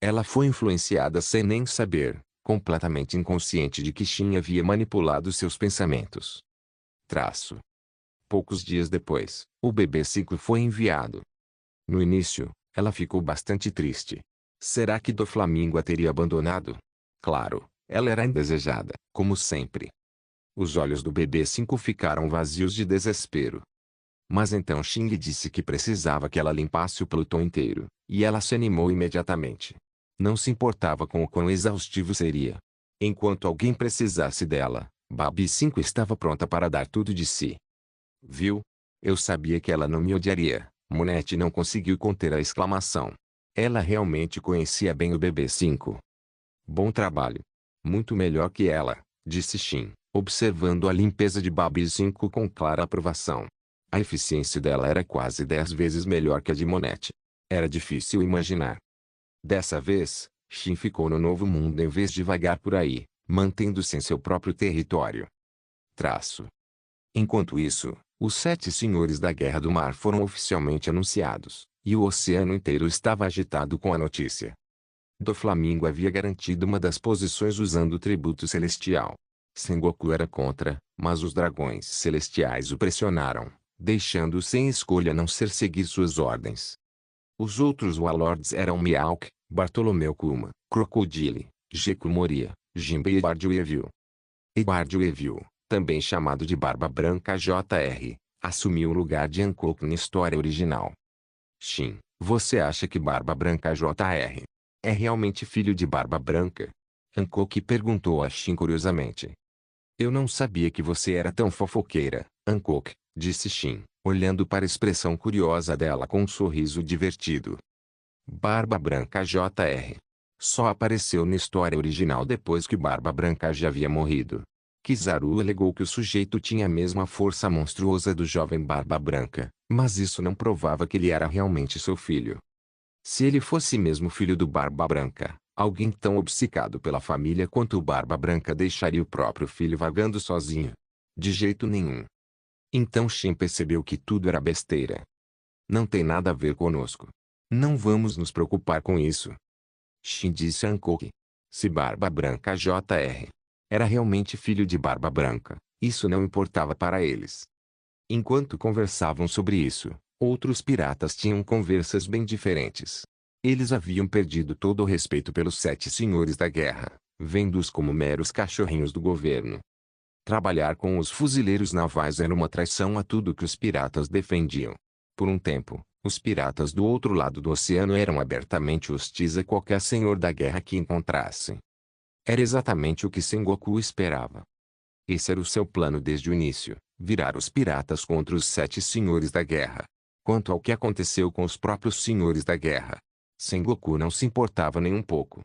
S1: Ela foi influenciada sem nem saber, completamente inconsciente de que Shin havia manipulado seus pensamentos. Poucos dias depois, o BB5 foi enviado. No início, ela ficou bastante triste. Será que Doflamingo a teria abandonado? Claro, ela era indesejada, como sempre. Os olhos do BB5 ficaram vazios de desespero. Mas então Shin lhe disse que precisava que ela limpasse o Pluton inteiro, e ela se animou imediatamente. Não se importava com o quão exaustivo seria. Enquanto alguém precisasse dela, Babi 5 estava pronta para dar tudo de si. Viu? Eu sabia que ela não me odiaria. Monette não conseguiu conter a exclamação. Ela realmente conhecia bem o BB5. Bom trabalho. Muito melhor que ela, disse Shin, observando a limpeza de Babi 5 com clara aprovação. A eficiência dela era quase 10 vezes melhor que a de Monette. Era difícil imaginar. Dessa vez, Shin ficou no novo mundo em vez de vagar por aí, mantendo-se em seu próprio território. Enquanto isso, os 7 senhores da Guerra do Mar foram oficialmente anunciados, e o oceano inteiro estava agitado com a notícia. Doflamingo havia garantido uma das posições usando o tributo celestial. Sengoku era contra, mas os dragões celestiais o pressionaram, deixando-o sem escolha a não ser seguir suas ordens. Os outros Warlords eram Mihawk, Bartolomeu Kuma, Crocodile, Geku Moria, Jinbei e Guardio Evil. Guardio Evil, também chamado de Barba Branca Jr., assumiu o lugar de Hancock na história original. Shin, Você acha que Barba Branca Jr. é realmente filho de Barba Branca? Hancock perguntou a Shin curiosamente. Eu não sabia que você era tão fofoqueira, Hancock, disse Shin, olhando para a expressão curiosa dela com um sorriso divertido. Barba Branca Jr. só apareceu na história original depois que Barba Branca já havia morrido. Kizaru alegou que o sujeito tinha a mesma força monstruosa do jovem Barba Branca, mas isso não provava que ele era realmente seu filho. Se ele fosse mesmo filho do Barba Branca, alguém tão obcecado pela família quanto o Barba Branca deixaria o próprio filho vagando sozinho? De jeito nenhum. Então Shin percebeu que tudo era besteira. Não tem nada a ver conosco. Não vamos nos preocupar com isso. Shin disse a Hancock. Se Barba Branca Jr. era realmente filho de Barba Branca, isso não importava para eles. Enquanto conversavam sobre isso, outros piratas tinham conversas bem diferentes. Eles haviam perdido todo o respeito pelos 7 senhores da guerra, vendo-os como meros cachorrinhos do governo. Trabalhar com os fuzileiros navais era uma traição a tudo que os piratas defendiam. Por um tempo, os piratas do outro lado do oceano eram abertamente hostis a qualquer senhor da guerra que encontrassem. Era exatamente o que Sengoku esperava. Esse era o seu plano desde o início, virar os piratas contra os 7 senhores da guerra. Quanto ao que aconteceu com os próprios senhores da guerra, Sengoku não se importava nem um pouco.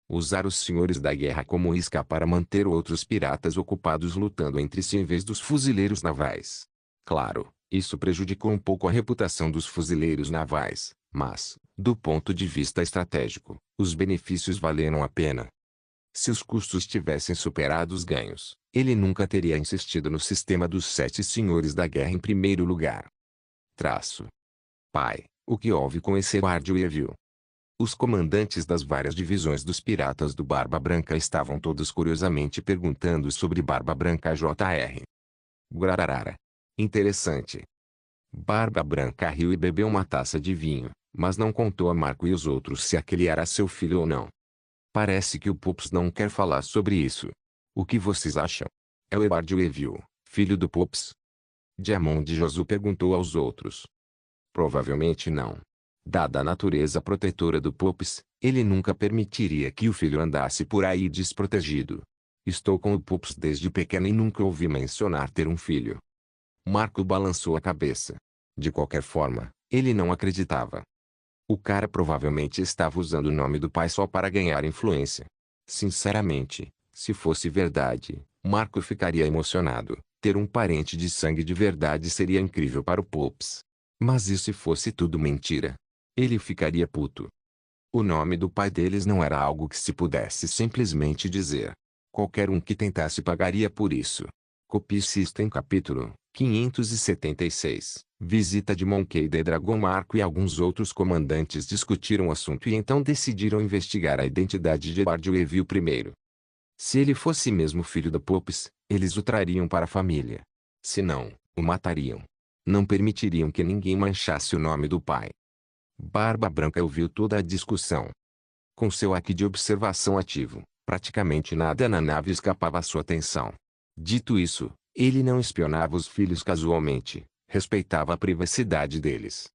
S1: Usar os senhores da guerra como isca para manter outros piratas ocupados lutando entre si em vez dos fuzileiros navais. Claro, isso prejudicou um pouco a reputação dos fuzileiros navais, mas, do ponto de vista estratégico, os benefícios valeram a pena. Se os custos tivessem superado os ganhos, ele nunca teria insistido no sistema dos 7 senhores da guerra em primeiro lugar. Pai, o que houve com esse Guardião? Os comandantes das várias divisões dos piratas do Barba Branca estavam todos curiosamente perguntando sobre Barba Branca Jr. Guararara. Interessante. Barba Branca riu e bebeu uma taça de vinho, mas não contou a Marco e os outros se aquele era seu filho ou não. Parece que o Pops não quer falar sobre isso. O que vocês acham? É o Guardião, filho do Pops? Diamond Josu perguntou aos outros. Provavelmente não. Dada a natureza protetora do Pops, ele nunca permitiria que o filho andasse por aí desprotegido. Estou com o Pops desde pequeno e nunca ouvi mencionar ter um filho. Marco balançou a cabeça. De qualquer forma, ele não acreditava. O cara provavelmente estava usando o nome do pai só para ganhar influência. Sinceramente, se fosse verdade, Marco ficaria emocionado. Ter um parente de sangue de verdade seria incrível para o Pops. Mas e se fosse tudo mentira? Ele ficaria puto. O nome do pai deles não era algo que se pudesse simplesmente dizer. Qualquer um que tentasse pagaria por isso. Copy System capítulo 576. Visita de Monkey D. Dragon. Marco e alguns outros comandantes discutiram o assunto e então decidiram investigar a identidade de Guardião primeiro. Se ele fosse mesmo filho da Pops, eles o trariam para a família. Se não, o matariam. Não permitiriam que ninguém manchasse o nome do pai. Barba Branca ouviu toda a discussão. Com seu haki de observação ativo, praticamente nada na nave escapava à sua atenção. Dito isso, ele não espionava os filhos casualmente, respeitava a privacidade deles.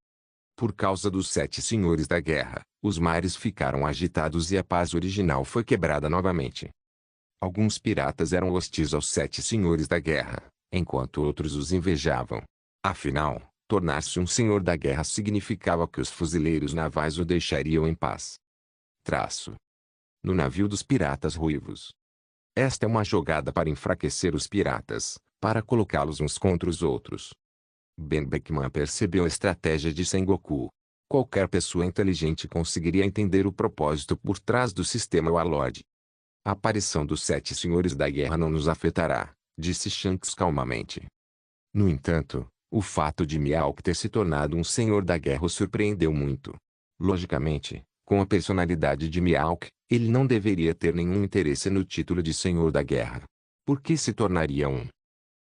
S1: Por causa dos 7 senhores da guerra, os mares ficaram agitados e a paz original foi quebrada novamente. Alguns piratas eram hostis aos 7 senhores da guerra, enquanto outros os invejavam. Afinal, tornar-se um senhor da guerra significava que os fuzileiros navais o deixariam em paz. No navio dos piratas ruivos. Esta é uma jogada para enfraquecer os piratas, para colocá-los uns contra os outros. Ben Beckman percebeu a estratégia de Sengoku. Qualquer pessoa inteligente conseguiria entender o propósito por trás do sistema Warlord. A aparição dos 7 senhores da guerra não nos afetará, disse Shanks calmamente. No entanto, o fato de Mihawk ter se tornado um senhor da guerra o surpreendeu muito. Logicamente, com a personalidade de Mihawk, ele não deveria ter nenhum interesse no título de senhor da guerra. Por que se tornaria um?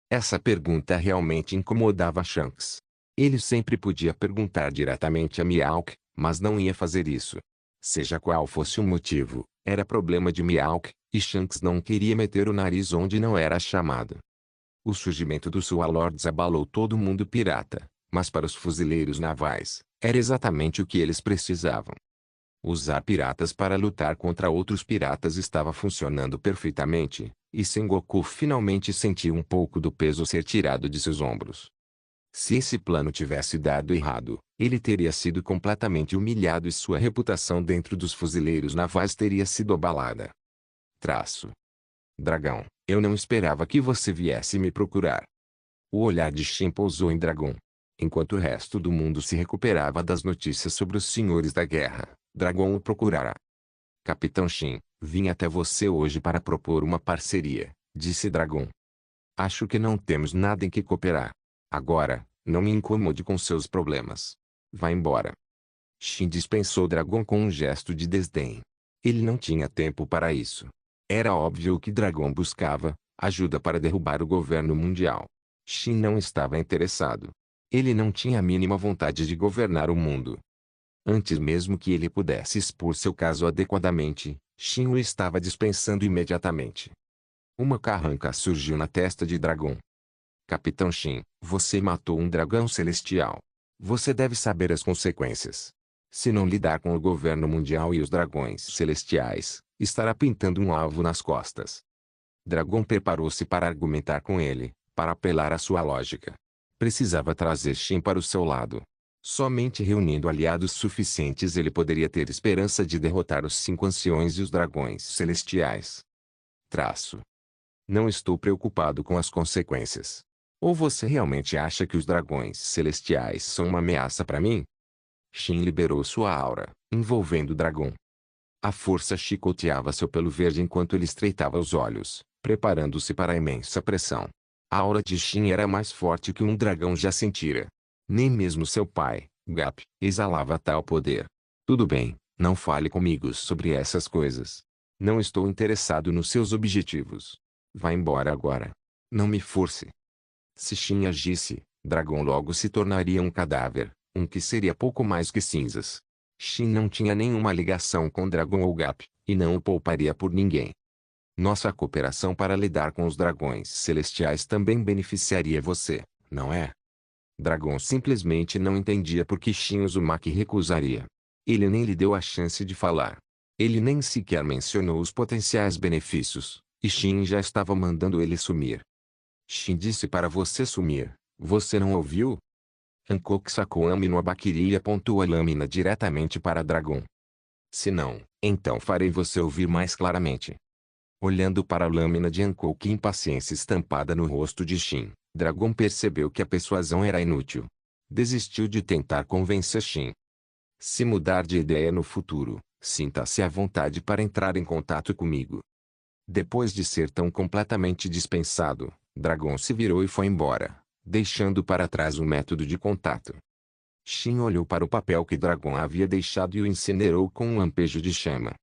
S1: Essa pergunta realmente incomodava Shanks. Ele sempre podia perguntar diretamente a Mihawk, mas não ia fazer isso. Seja qual fosse o motivo, era problema de Mihawk, e Shanks não queria meter o nariz onde não era chamado. O surgimento dos Warlords abalou todo mundo pirata, mas para os fuzileiros navais, Era exatamente o que eles precisavam. Usar piratas para lutar contra outros piratas estava funcionando perfeitamente, e Sengoku finalmente sentiu um pouco do peso ser tirado de seus ombros. Se esse plano tivesse dado errado, ele teria sido completamente humilhado e sua reputação dentro dos fuzileiros navais teria sido abalada. Dragão, eu não esperava que você viesse me procurar. O olhar de Shin pousou em Dragon. Enquanto o resto do mundo se recuperava das notícias sobre os senhores da guerra, Dragon o procurara. Capitão Shin, vim até você hoje para propor uma parceria, disse Dragon. Acho que não temos nada em que cooperar. Agora, não me incomode com seus problemas. Vá embora. Shin dispensou Dragon com um gesto de desdém. Ele não tinha tempo para isso. Era óbvio que Dragon buscava ajuda para derrubar o governo mundial. Shin não estava interessado. Ele não tinha a mínima vontade de governar o mundo. Antes mesmo que ele pudesse expor seu caso adequadamente, Shin o estava dispensando imediatamente. Uma carranca surgiu na testa de Dragon. Capitão Shin, você matou um dragão celestial. Você deve saber as consequências. Se não lidar com o governo mundial e os dragões celestiais, estará pintando um alvo nas costas. Dragon preparou-se para argumentar com ele, para apelar à sua lógica. Precisava trazer Shin para o seu lado. Somente reunindo aliados suficientes ele poderia ter esperança de derrotar os 5 anciões e os dragões celestiais. Não estou preocupado com as consequências. Ou você realmente acha que os dragões celestiais são uma ameaça para mim? Shin liberou sua aura, envolvendo o dragão. A força chicoteava seu pelo verde enquanto ele estreitava os olhos, preparando-se para a imensa pressão. A aura de Shin era mais forte que um dragão já sentira. Nem mesmo seu pai, Gap, exalava tal poder. Tudo bem, não fale comigo sobre essas coisas. Não estou interessado nos seus objetivos. Vá embora agora. Não me force. Se Shin agisse, Dragon logo se tornaria um cadáver, um que seria pouco mais que cinzas. Shin não tinha nenhuma ligação com Dragon ou Gap, e não o pouparia por ninguém. Nossa cooperação para lidar com os dragões celestiais também beneficiaria você, não é? Dragon simplesmente não entendia por que Shin Uzumaki recusaria. Ele nem lhe deu a chance de falar. Ele nem sequer mencionou os potenciais benefícios, e Shin já estava mandando ele sumir. Shin disse para você sumir, você não ouviu? Hancock sacou Ami no abaquiri e apontou a lâmina diretamente para Dragon. Se não, então farei você ouvir mais claramente. Olhando para a lâmina de Hancock e impaciência estampada no rosto de Shin, Dragon percebeu que a persuasão era inútil. Desistiu de tentar convencer Shin. Se mudar de ideia no futuro, sinta-se à vontade para entrar em contato comigo. Depois de ser tão completamente dispensado, Dragon se virou e foi embora, deixando para trás o método de contato. Shin olhou para o papel que Dragon havia deixado e o incinerou com um lampejo de chama.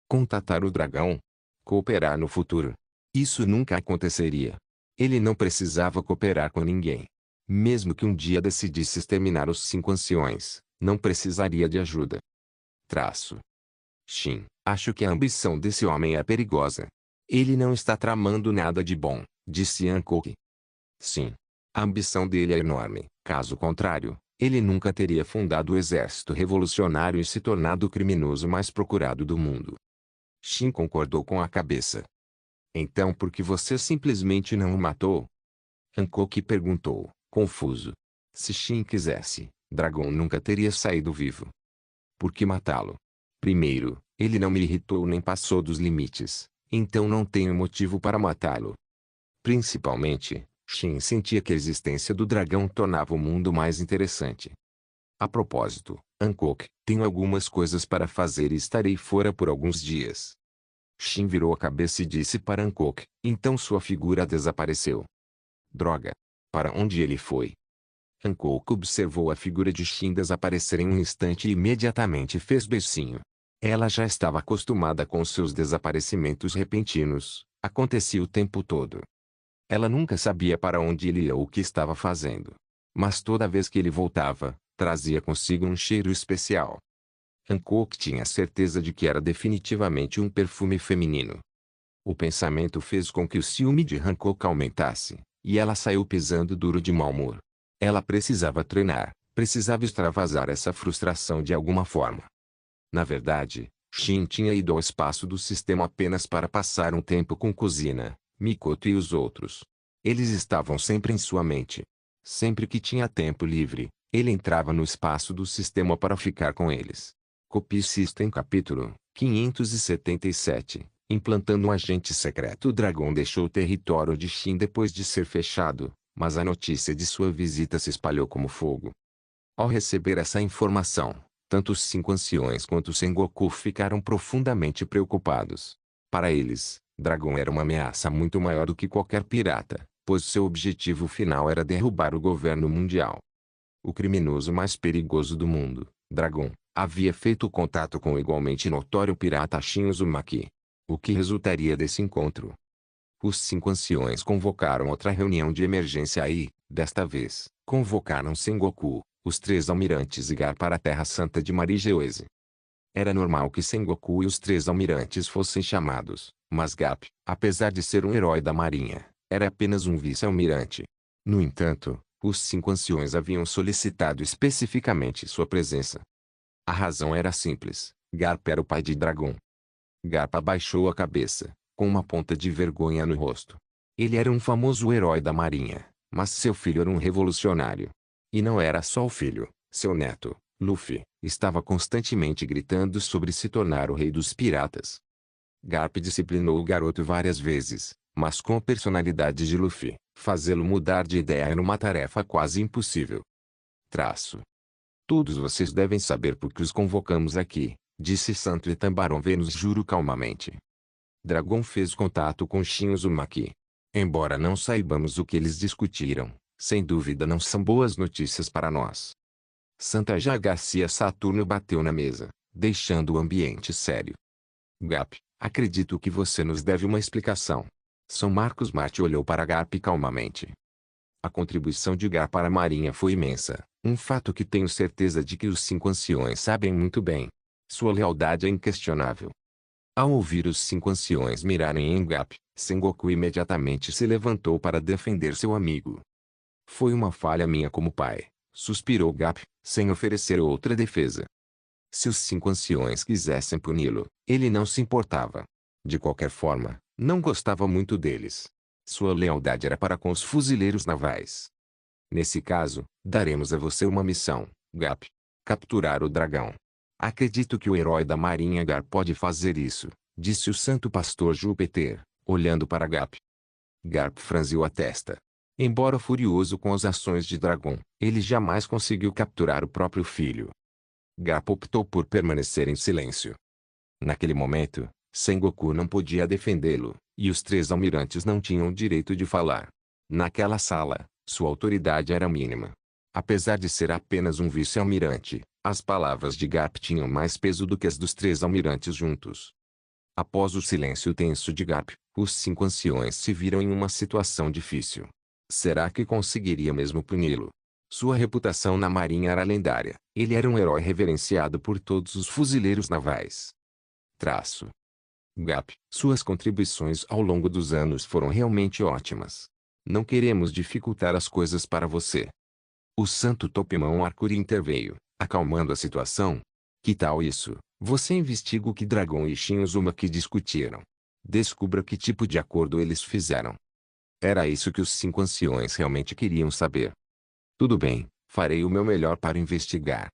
S1: Contatar o dragão? Cooperar no futuro? Isso nunca aconteceria. Ele não precisava cooperar com ninguém. Mesmo que um dia decidisse exterminar os 5 anciões, não precisaria de ajuda. Shin, acho que a ambição desse homem é perigosa. Ele não está tramando nada de bom, disse Hancock. Sim. A ambição dele é enorme. Caso contrário, ele nunca teria fundado o exército revolucionário e se tornado o criminoso mais procurado do mundo. Shin concordou com a cabeça. Então por que você simplesmente não o matou? Hancock perguntou, confuso. Se Shin quisesse, Dragon nunca teria saído vivo. Por que matá-lo? Primeiro, ele não me irritou nem passou dos limites, então não tenho motivo para matá-lo. Principalmente, Shin sentia que a existência do dragão tornava o mundo mais interessante. A propósito, Hancock, tenho algumas coisas para fazer e estarei fora por alguns dias. Shin virou a cabeça e disse para Hancock, então sua figura desapareceu. Droga! Para onde ele foi? Hancock observou a figura de Shin desaparecer em um instante e imediatamente fez beicinho. Ela já estava acostumada com seus desaparecimentos repentinos, acontecia o tempo todo. Ela nunca sabia para onde ele ia ou o que estava fazendo. Mas toda vez que ele voltava, trazia consigo um cheiro especial. Hancock tinha certeza de que era definitivamente um perfume feminino. O pensamento fez com que o ciúme de Hancock aumentasse, e ela saiu pisando duro de mau humor. Ela precisava treinar, Precisava extravasar essa frustração de alguma forma. Na verdade, Shin tinha ido ao espaço do sistema apenas para passar um tempo com Kuzina, Mikoto e os outros. Eles estavam sempre em sua mente. Sempre que tinha tempo livre, ele entrava no espaço do sistema para ficar com eles. Copy System capítulo 577. Implantando um agente secreto. O dragão deixou o território de Shin depois de ser fechado, mas a notícia de sua visita se espalhou como fogo. Ao receber essa informação, tanto os 5 anciões quanto Sengoku ficaram profundamente preocupados. Para eles, Dragão era uma ameaça muito maior do que qualquer pirata, pois seu objetivo final era derrubar o governo mundial. O criminoso mais perigoso do mundo, Dragão, havia feito contato com o igualmente notório pirata Shin Uzumaki. O que resultaria desse encontro? Os 5 anciões convocaram outra reunião de emergência e, desta vez, convocaram Sengoku, os 3 almirantes e Gar para a Terra Santa de Marigeoise. Era normal que Sengoku e os 3 almirantes fossem chamados, mas Garp, apesar de ser um herói da marinha, era apenas um vice-almirante. No entanto, os 5 anciões haviam solicitado especificamente sua presença. A razão era simples: Garp era o pai de Dragon. Garp abaixou a cabeça, com uma ponta de vergonha no rosto. Ele era um famoso herói da marinha, mas seu filho era um revolucionário. E não era só o filho, seu neto, Luffy, estava constantemente gritando sobre se tornar o rei dos piratas. Garp disciplinou o garoto várias vezes, mas com a personalidade de Luffy, fazê-lo mudar de ideia era uma tarefa quase impossível. Todos vocês devem saber por que os convocamos aqui, disse Santo e Tambaron Vênus juro calmamente. Dragon fez contato com Shin Uzumaki. Embora não saibamos o que eles discutiram, sem dúvida não são boas notícias para nós. Santa Já Garcia Saturno bateu na mesa, deixando o ambiente sério. Garp, acredito que você nos deve uma explicação. São Marcos Marte olhou para Garp calmamente. A contribuição de Garp para a marinha foi imensa, um fato que tenho certeza de que os 5 anciões sabem muito bem. Sua lealdade é inquestionável. Ao ouvir os 5 anciões mirarem em Garp, Sengoku imediatamente se levantou para defender seu amigo. Foi uma falha minha como pai, suspirou Garp, sem oferecer outra defesa. Se os 5 anciões quisessem puni-lo, ele não se importava. De qualquer forma, não gostava muito deles. Sua lealdade era para com os fuzileiros navais. Nesse caso, daremos a você uma missão, Garp: capturar o dragão. Acredito que o herói da marinha Gar pode fazer isso, disse o santo pastor Júpiter, olhando para Garp. Garp franziu a testa. Embora furioso com as ações de Dragon, ele jamais conseguiu capturar o próprio filho. Garp optou por permanecer em silêncio. Naquele momento, Sengoku não podia defendê-lo, e os 3 almirantes não tinham o direito de falar. Naquela sala, sua autoridade era mínima. Apesar de ser apenas um vice-almirante, as palavras de Garp tinham mais peso do que as dos 3 almirantes juntos. Após o silêncio tenso de Garp, os 5 anciões se viram em uma situação difícil. Será que conseguiria mesmo puni-lo? Sua reputação na marinha era lendária. Ele era um herói reverenciado por todos os fuzileiros navais. Garp, suas contribuições ao longo dos anos foram realmente ótimas. Não queremos dificultar as coisas para você. O santo Topimão Arcuri interveio, acalmando a situação. Que tal isso? Você investiga o que Dragon e Shin Uzumaki discutiram. Descubra que tipo de acordo eles fizeram. Era isso que os 5 anciões realmente queriam saber. Tudo bem, farei o meu melhor para investigar.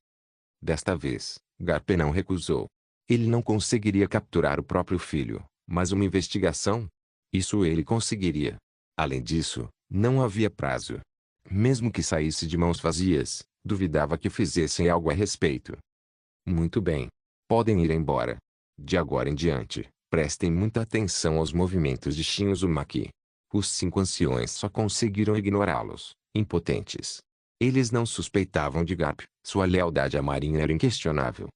S1: Desta vez, Garp não recusou. Ele não conseguiria capturar o próprio filho, mas uma investigação? Isso ele conseguiria. Além disso, não havia prazo. Mesmo que saísse de mãos vazias, duvidava que fizessem algo a respeito. Muito bem. Podem ir embora. De agora em diante, prestem muita atenção aos movimentos de Shin Uzumaki. Os 5 anciões só conseguiram ignorá-los, impotentes. Eles não suspeitavam de Garp, sua lealdade à marinha era inquestionável.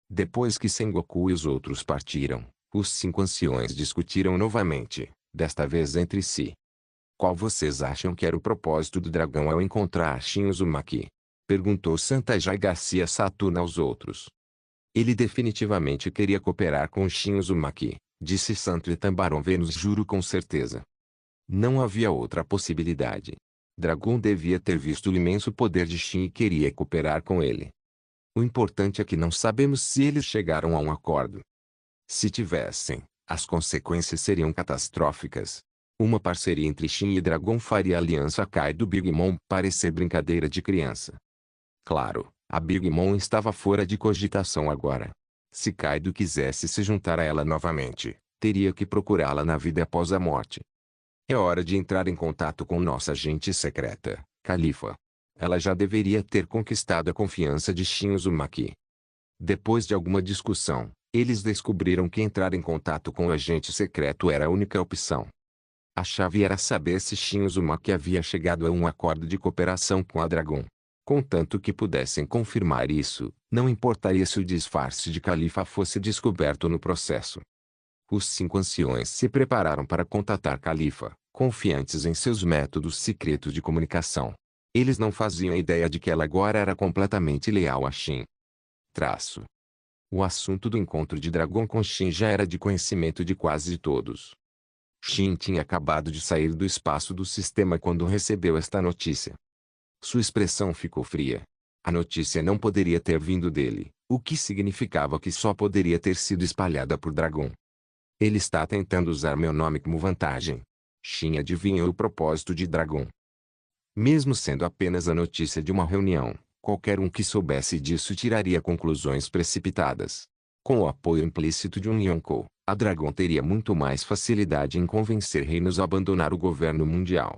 S1: Depois que Sengoku e os outros partiram, os 5 anciões discutiram novamente, desta vez entre si. Qual vocês acham que era o propósito do dragão ao encontrar Shin Uzumaki? Perguntou Santa Jai Garcia Saturno aos outros. Ele definitivamente queria cooperar com Shin Uzumaki, disse Santo e Tambaron Vênus juro com certeza. Não havia outra possibilidade. Dragon devia ter visto o imenso poder de Shin e queria cooperar com ele. O importante é que não sabemos se eles chegaram a um acordo. Se tivessem, as consequências seriam catastróficas. Uma parceria entre Shin e Dragon faria a aliança Kaido Big Mom parecer brincadeira de criança. Claro, a Big Mom estava fora de cogitação agora. Se Kaido quisesse se juntar a ela novamente, teria que procurá-la na vida após a morte. É hora de entrar em contato com nossa agente secreta, Califa. Ela já deveria ter conquistado a confiança de Shin Uzumaki. Depois de alguma discussão, eles descobriram que entrar em contato com o agente secreto era a única opção. A chave era saber se Shin Uzumaki havia chegado a um acordo de cooperação com a Dragon. Contanto que pudessem confirmar isso, não importaria se o disfarce de Califa fosse descoberto no processo. Os 5 anciões se prepararam para contatar Califa, confiantes em seus métodos secretos de comunicação. Eles não faziam ideia de que ela agora era completamente leal a Shin. O assunto do encontro de Dragon com Shin já era de conhecimento de quase todos. Shin tinha acabado de sair do espaço do sistema quando recebeu esta notícia. Sua expressão ficou fria. A notícia não poderia ter vindo dele, o que significava que só poderia ter sido espalhada por Dragon. Ele está tentando usar meu nome como vantagem. Shin adivinhou o propósito de Dragon. Mesmo sendo apenas a notícia de uma reunião, qualquer um que soubesse disso tiraria conclusões precipitadas. Com o apoio implícito de um Yonkou, a Dragon teria muito mais facilidade em convencer reinos a abandonar o governo mundial.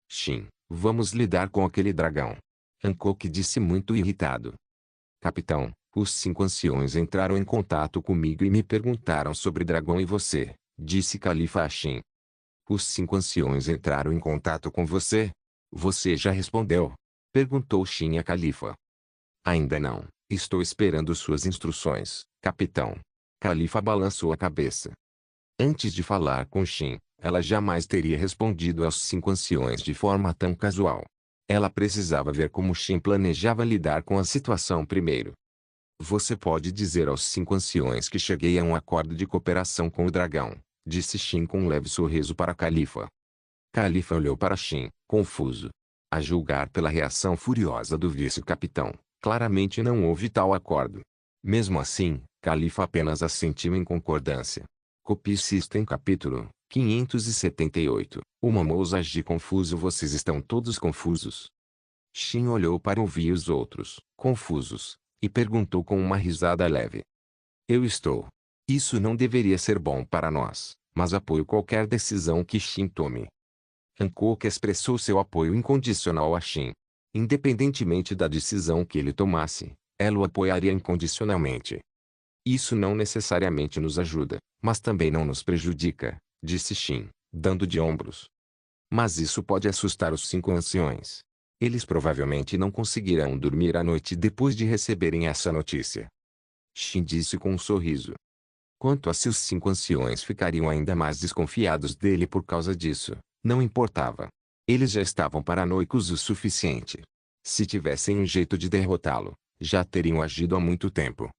S1: Shin, vamos lidar com aquele dragão. Hancock disse muito irritado. Capitão, os 5 anciões entraram em contato comigo e me perguntaram sobre Dragon e você, disse Califa a Shin. Os 5 anciões entraram em contato com você? Você já respondeu? Perguntou Shin a Califa. Ainda não, estou esperando suas instruções, capitão. Califa balançou a cabeça. Antes de falar com Shin, ela jamais teria respondido aos 5 anciões de forma tão casual. Ela precisava ver como Shin planejava lidar com a situação primeiro. Você pode dizer aos 5 anciões que cheguei a um acordo de cooperação com o dragão, disse Shin com um leve sorriso para Califa. Califa olhou para Shin, confuso. A julgar pela reação furiosa do vice-capitão, claramente não houve tal acordo. Mesmo assim, Califa apenas assentiu em concordância. Copie System capítulo 578. O Momoza age confuso. Vocês estão todos confusos? Shin olhou para ouvir os outros, confusos, e perguntou com uma risada leve. Eu estou. Isso não deveria ser bom para nós, mas apoio qualquer decisão que Shin tome. Hancock expressou seu apoio incondicional a Shin. Independentemente da decisão que ele tomasse, ela o apoiaria incondicionalmente. Isso não necessariamente nos ajuda, mas também não nos prejudica, disse Shin, dando de ombros. Mas isso pode assustar os 5 anciões. Eles provavelmente não conseguirão dormir à noite depois de receberem essa notícia. Shin disse com um sorriso. Quanto a seus 5 anciões ficariam ainda mais desconfiados dele por causa disso, não importava. Eles já estavam paranoicos o suficiente. Se tivessem um jeito de derrotá-lo, já teriam agido há muito tempo.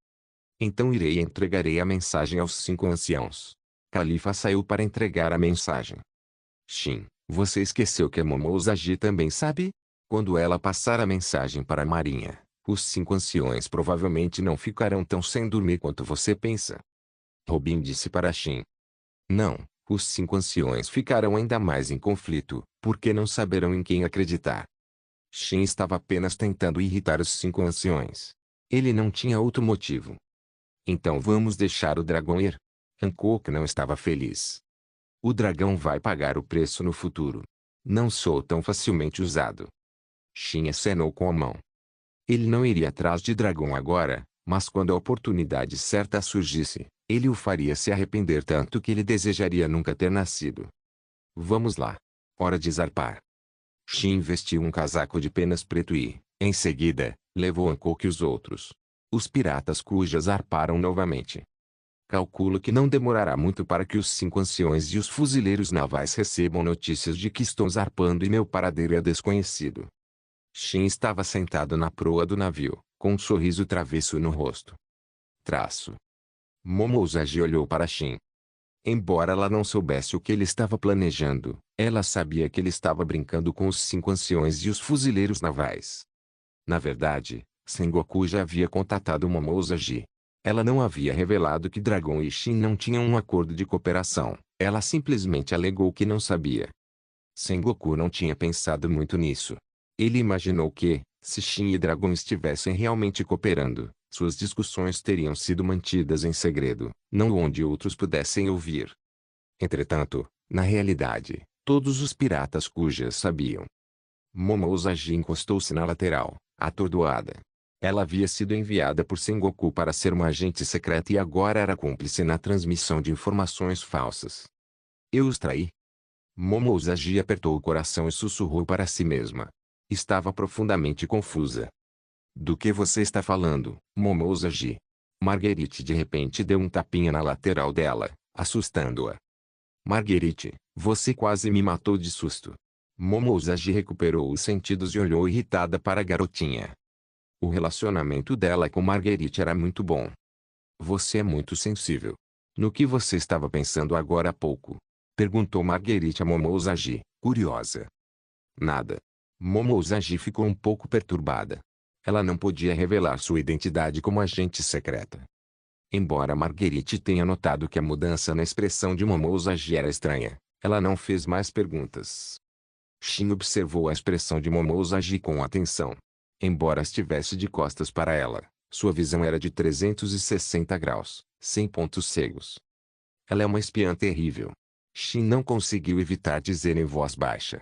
S1: Então irei e entregarei a mensagem aos 5 anciãos. Califa saiu para entregar a mensagem. Shin, você esqueceu que a Momoza também sabe? Quando ela passar a mensagem para a marinha, os 5 anciões provavelmente não ficarão tão sem dormir quanto você pensa. Robin disse para Shin. Não, os 5 anciões ficarão ainda mais em conflito, porque não saberão em quem acreditar. Shin estava apenas tentando irritar os 5 anciões. Ele não tinha outro motivo. Então vamos deixar o dragão ir? Hancock não estava feliz. O dragão vai pagar o preço no futuro. Não sou tão facilmente usado. Shin acenou com a mão. Ele não iria atrás de dragão agora, mas quando a oportunidade certa surgisse, ele o faria se arrepender tanto que ele desejaria nunca ter nascido. Vamos lá. Hora de zarpar. Shin vestiu um casaco de penas preto e, em seguida, levou Hancock e os outros. Os piratas cujas zarparam novamente. Calculo que não demorará muito para que os 5 anciões e os fuzileiros navais recebam notícias de que estou zarpando e meu paradeiro é desconhecido. Shin estava sentado na proa do navio, com um sorriso travesso no rosto. Momoza olhou para Shin. Embora ela não soubesse o que ele estava planejando, Ela sabia que ele estava brincando com os 5 anciões e os fuzileiros navais. Na verdade, Sengoku já havia contatado Momo Usagi. Ela não havia revelado que Dragon e Shin não tinham um acordo de cooperação. Ela simplesmente alegou que não sabia. Sengoku não tinha pensado muito nisso. Ele imaginou que, se Shin e Dragon estivessem realmente cooperando, suas discussões teriam sido mantidas em segredo, não onde outros pudessem ouvir. Entretanto, na realidade, todos os piratas cujas sabiam. Momo Usagi encostou-se na lateral, atordoada. Ela havia sido enviada por Sengoku para ser uma agente secreta e agora era cúmplice na transmissão de informações falsas. Eu os traí? Momo Usagi apertou o coração e sussurrou para si mesma. Estava profundamente confusa. Do que você está falando, Momo Usagi? Marguerite de repente deu um tapinha na lateral dela, assustando-a. Marguerite, você quase me matou de susto. Momo Usagi recuperou os sentidos e olhou irritada para a garotinha. O relacionamento dela com Marguerite era muito bom. Você é muito sensível. No que você estava pensando agora há pouco? Perguntou Marguerite a Momo Usagi, curiosa. Nada. Momo Usagi ficou um pouco perturbada. Ela não podia revelar sua identidade como agente secreta. Embora Marguerite tenha notado que a mudança na expressão de Momo Usagi era estranha, ela não fez mais perguntas. Shin observou a expressão de Momo Usagi com atenção. Embora estivesse de costas para ela, sua visão era de 360 graus, sem pontos cegos. Ela é uma espiã terrível. Shin não conseguiu evitar dizer em voz baixa.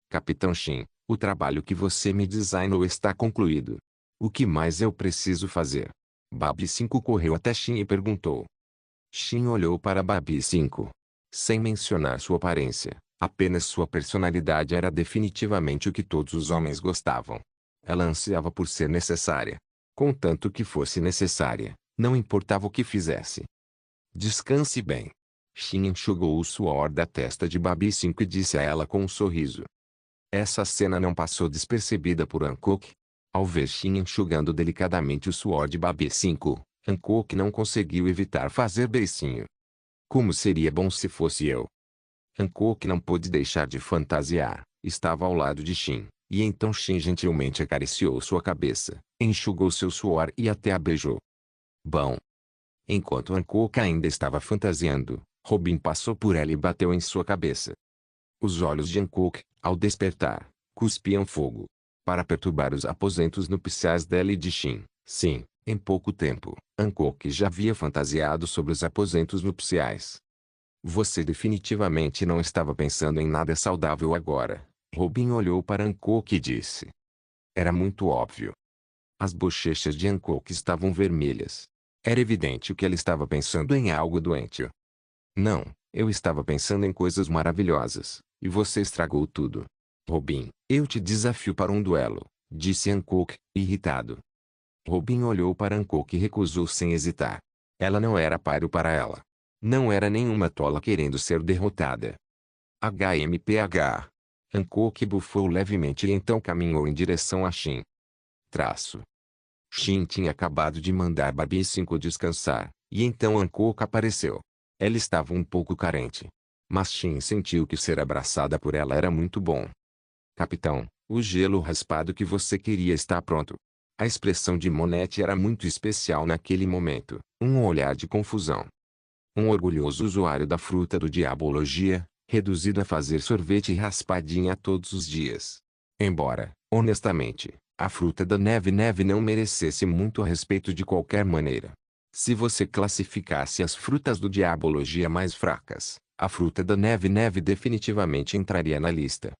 S1: Capitão Shin, o trabalho que você me designou está concluído. O que mais eu preciso fazer? Babi 5 correu até Shin e perguntou. Shin olhou para Babi 5. Sem mencionar sua aparência, apenas sua personalidade era definitivamente o que todos os homens gostavam. Ela ansiava por ser necessária. Contanto que fosse necessária, não importava o que fizesse. Descanse bem. Shin enxugou o suor da testa de Babi 5 e disse a ela com um sorriso. Essa cena não passou despercebida por Hancock. Ao ver Shin enxugando delicadamente o suor de Babi 5, Hancock não conseguiu evitar fazer beicinho. Como seria bom se fosse eu. Hancock não pôde deixar de fantasiar. Estava ao lado de Shin, e então Shin gentilmente acariciou sua cabeça, enxugou seu suor e até a beijou. Bom. Enquanto Hancock ainda estava fantasiando, Robin passou por ela e bateu em sua cabeça. Os olhos de Hancock, ao despertar, cuspiam fogo. Para perturbar os aposentos nupciais dela e de Shin, sim, em pouco tempo, Hancock já havia fantasiado sobre os aposentos nupciais. Você definitivamente não estava pensando em nada saudável agora. Robin olhou para Hancock e disse. Era muito óbvio. As bochechas de Hancock estavam vermelhas. Era evidente que ela estava pensando em algo doente. Não, eu estava pensando em coisas maravilhosas, e você estragou tudo. Robin, eu te desafio para um duelo, disse Hancock, irritado. Robin olhou para Hancock e recusou sem hesitar. Ela não era páreo para ela. Não era nenhuma tola querendo ser derrotada. HMPH. Hancock bufou levemente e então caminhou em direção a Shin. Shin tinha acabado de mandar Babi 5 descansar, e então Hancock apareceu. Ela estava um pouco carente. Mas Shin sentiu que ser abraçada por ela era muito bom. Capitão, o gelo raspado que você queria está pronto. A expressão de Monette era muito especial naquele momento, um olhar de confusão. Um orgulhoso usuário da fruta do diabologia, reduzido a fazer sorvete e raspadinha todos os dias. Embora, honestamente, a fruta da neve não merecesse muito a respeito de qualquer maneira. Se você classificasse as frutas do diabologia mais fracas, a fruta da neve definitivamente entraria na lista.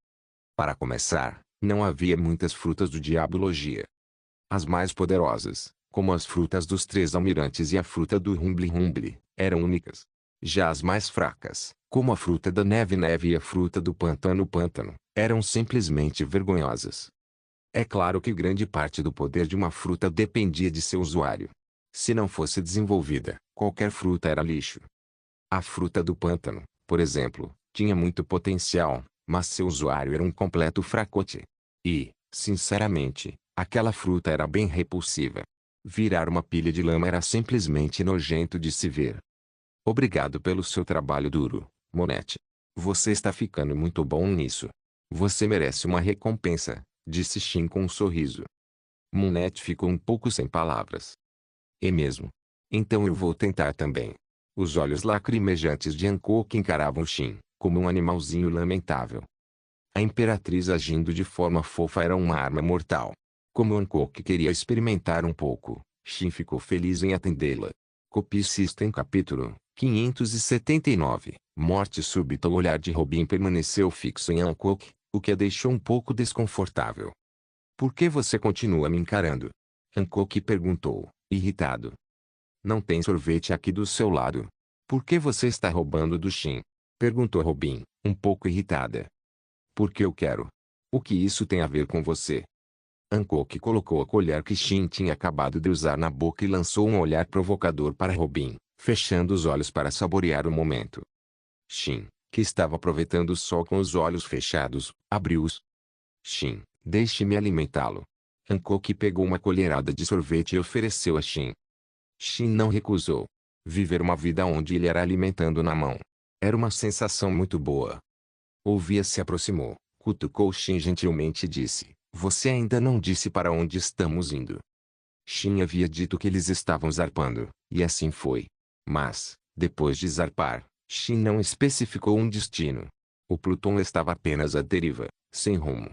S1: Para começar, não havia muitas frutas do diabologia. As mais poderosas, como as frutas dos Três Almirantes e a fruta do Rumble, eram únicas. Já as mais fracas, como a fruta da neve e a fruta do pântano, eram simplesmente vergonhosas. É claro que grande parte do poder de uma fruta dependia de seu usuário. Se não fosse desenvolvida, qualquer fruta era lixo. A fruta do pântano, por exemplo, tinha muito potencial, mas seu usuário era um completo fracote. E, sinceramente, aquela fruta era bem repulsiva. Virar uma pilha de lama era simplesmente nojento de se ver. Obrigado pelo seu trabalho duro, Monette. Você está ficando muito bom nisso. Você merece uma recompensa, disse Shin com um sorriso. Moonette ficou um pouco sem palavras. É mesmo? Então eu vou tentar também. Os olhos lacrimejantes de Hancock encaravam Shin, como um animalzinho lamentável. A Imperatriz agindo de forma fofa era uma arma mortal. Como Hancock queria experimentar um pouco, Shin ficou feliz em atendê-la. Copy System capítulo 579. Morte súbita. O olhar de Robin permaneceu fixo em Hancock, o que a deixou um pouco desconfortável. Por que você continua me encarando? Hancock perguntou, irritado. Não tem sorvete aqui do seu lado. Por que você está roubando do Shin? Perguntou Robin, um pouco irritada. Porque eu quero. O que isso tem a ver com você? Hancock colocou a colher que Shin tinha acabado de usar na boca e lançou um olhar provocador para Robin, fechando os olhos para saborear o momento. Shin, que estava aproveitando o sol com os olhos fechados, abriu-os. Shin, deixe-me alimentá-lo. Hancock pegou uma colherada de sorvete e ofereceu a Shin. Shin não recusou. Viver uma vida onde ele era alimentando na mão. Era uma sensação muito boa. Ouvia se aproximou, cutucou Shin gentilmente e disse, você ainda não disse para onde estamos indo. Shin havia dito que eles estavam zarpando, e assim foi. Mas, depois de zarpar, Shin não especificou um destino. O Pluton estava apenas à deriva, sem rumo.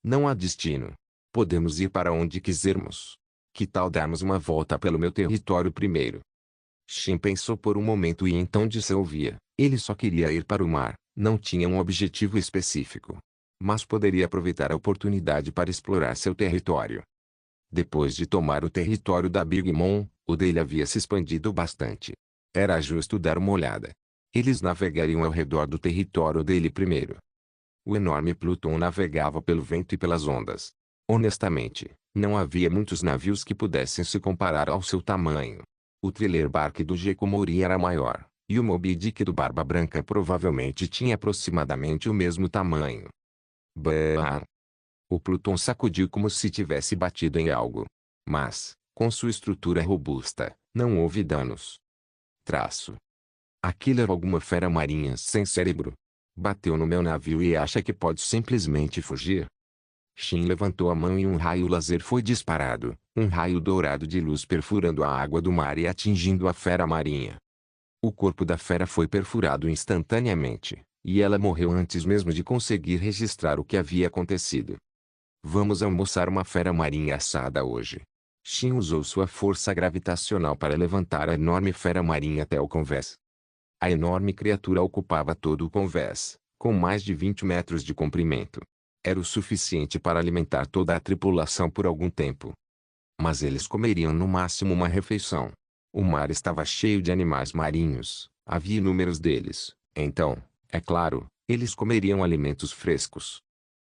S1: Não há destino. Podemos ir para onde quisermos. Que tal darmos uma volta pelo meu território primeiro? Shin pensou por um momento e então dissolvia. Ele só queria ir para o mar, não tinha um objetivo específico. Mas poderia aproveitar a oportunidade para explorar seu território. Depois de tomar o território da Big Mom, o dele havia se expandido bastante. Era justo dar uma olhada. Eles navegariam ao redor do território dele primeiro. O enorme Pluton navegava pelo vento e pelas ondas. Honestamente, não havia muitos navios que pudessem se comparar ao seu tamanho. O thriller bark do Gecko Mouri era maior, e o Moby Dick do Barba Branca provavelmente tinha aproximadamente o mesmo tamanho. Bah! O Pluton sacudiu como se tivesse batido em algo. Mas, com sua estrutura robusta, não houve danos. Traço. Aquilo era alguma fera marinha sem cérebro. Bateu no meu navio e acha que pode simplesmente fugir? Shin levantou a mão e um raio laser foi disparado, um raio dourado de luz perfurando a água do mar e atingindo a fera marinha. O corpo da fera foi perfurado instantaneamente, e ela morreu antes mesmo de conseguir registrar o que havia acontecido. Vamos almoçar uma fera marinha assada hoje. Shin usou sua força gravitacional para levantar a enorme fera marinha até o convés. A enorme criatura ocupava todo o convés, com mais de 20 metros de comprimento. Era o suficiente para alimentar toda a tripulação por algum tempo. Mas eles comeriam no máximo uma refeição. O mar estava cheio de animais marinhos, havia inúmeros deles, então, é claro, eles comeriam alimentos frescos.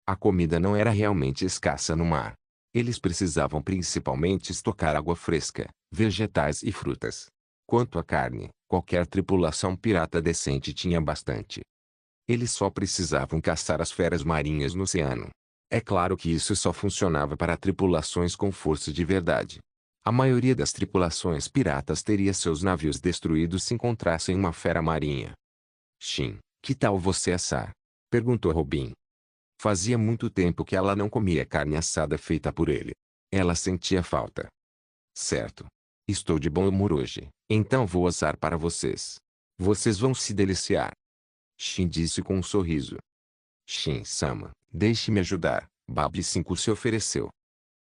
S1: A comida não era realmente escassa no mar. Eles precisavam principalmente estocar água fresca, vegetais e frutas. Quanto à carne, qualquer tripulação pirata decente tinha bastante. Eles só precisavam caçar as feras marinhas no oceano. É claro que isso só funcionava para tripulações com força de verdade. A maioria das tripulações piratas teria seus navios destruídos se encontrassem uma fera marinha. Shin, que tal você assar? Perguntou Robin. Fazia muito tempo que ela não comia carne assada feita por ele. Ela sentia falta. Certo. Estou de bom humor hoje, então vou assar para vocês. Vocês vão se deliciar. Shin disse com um sorriso. Shin-sama, deixe-me ajudar, Babi 5 se ofereceu.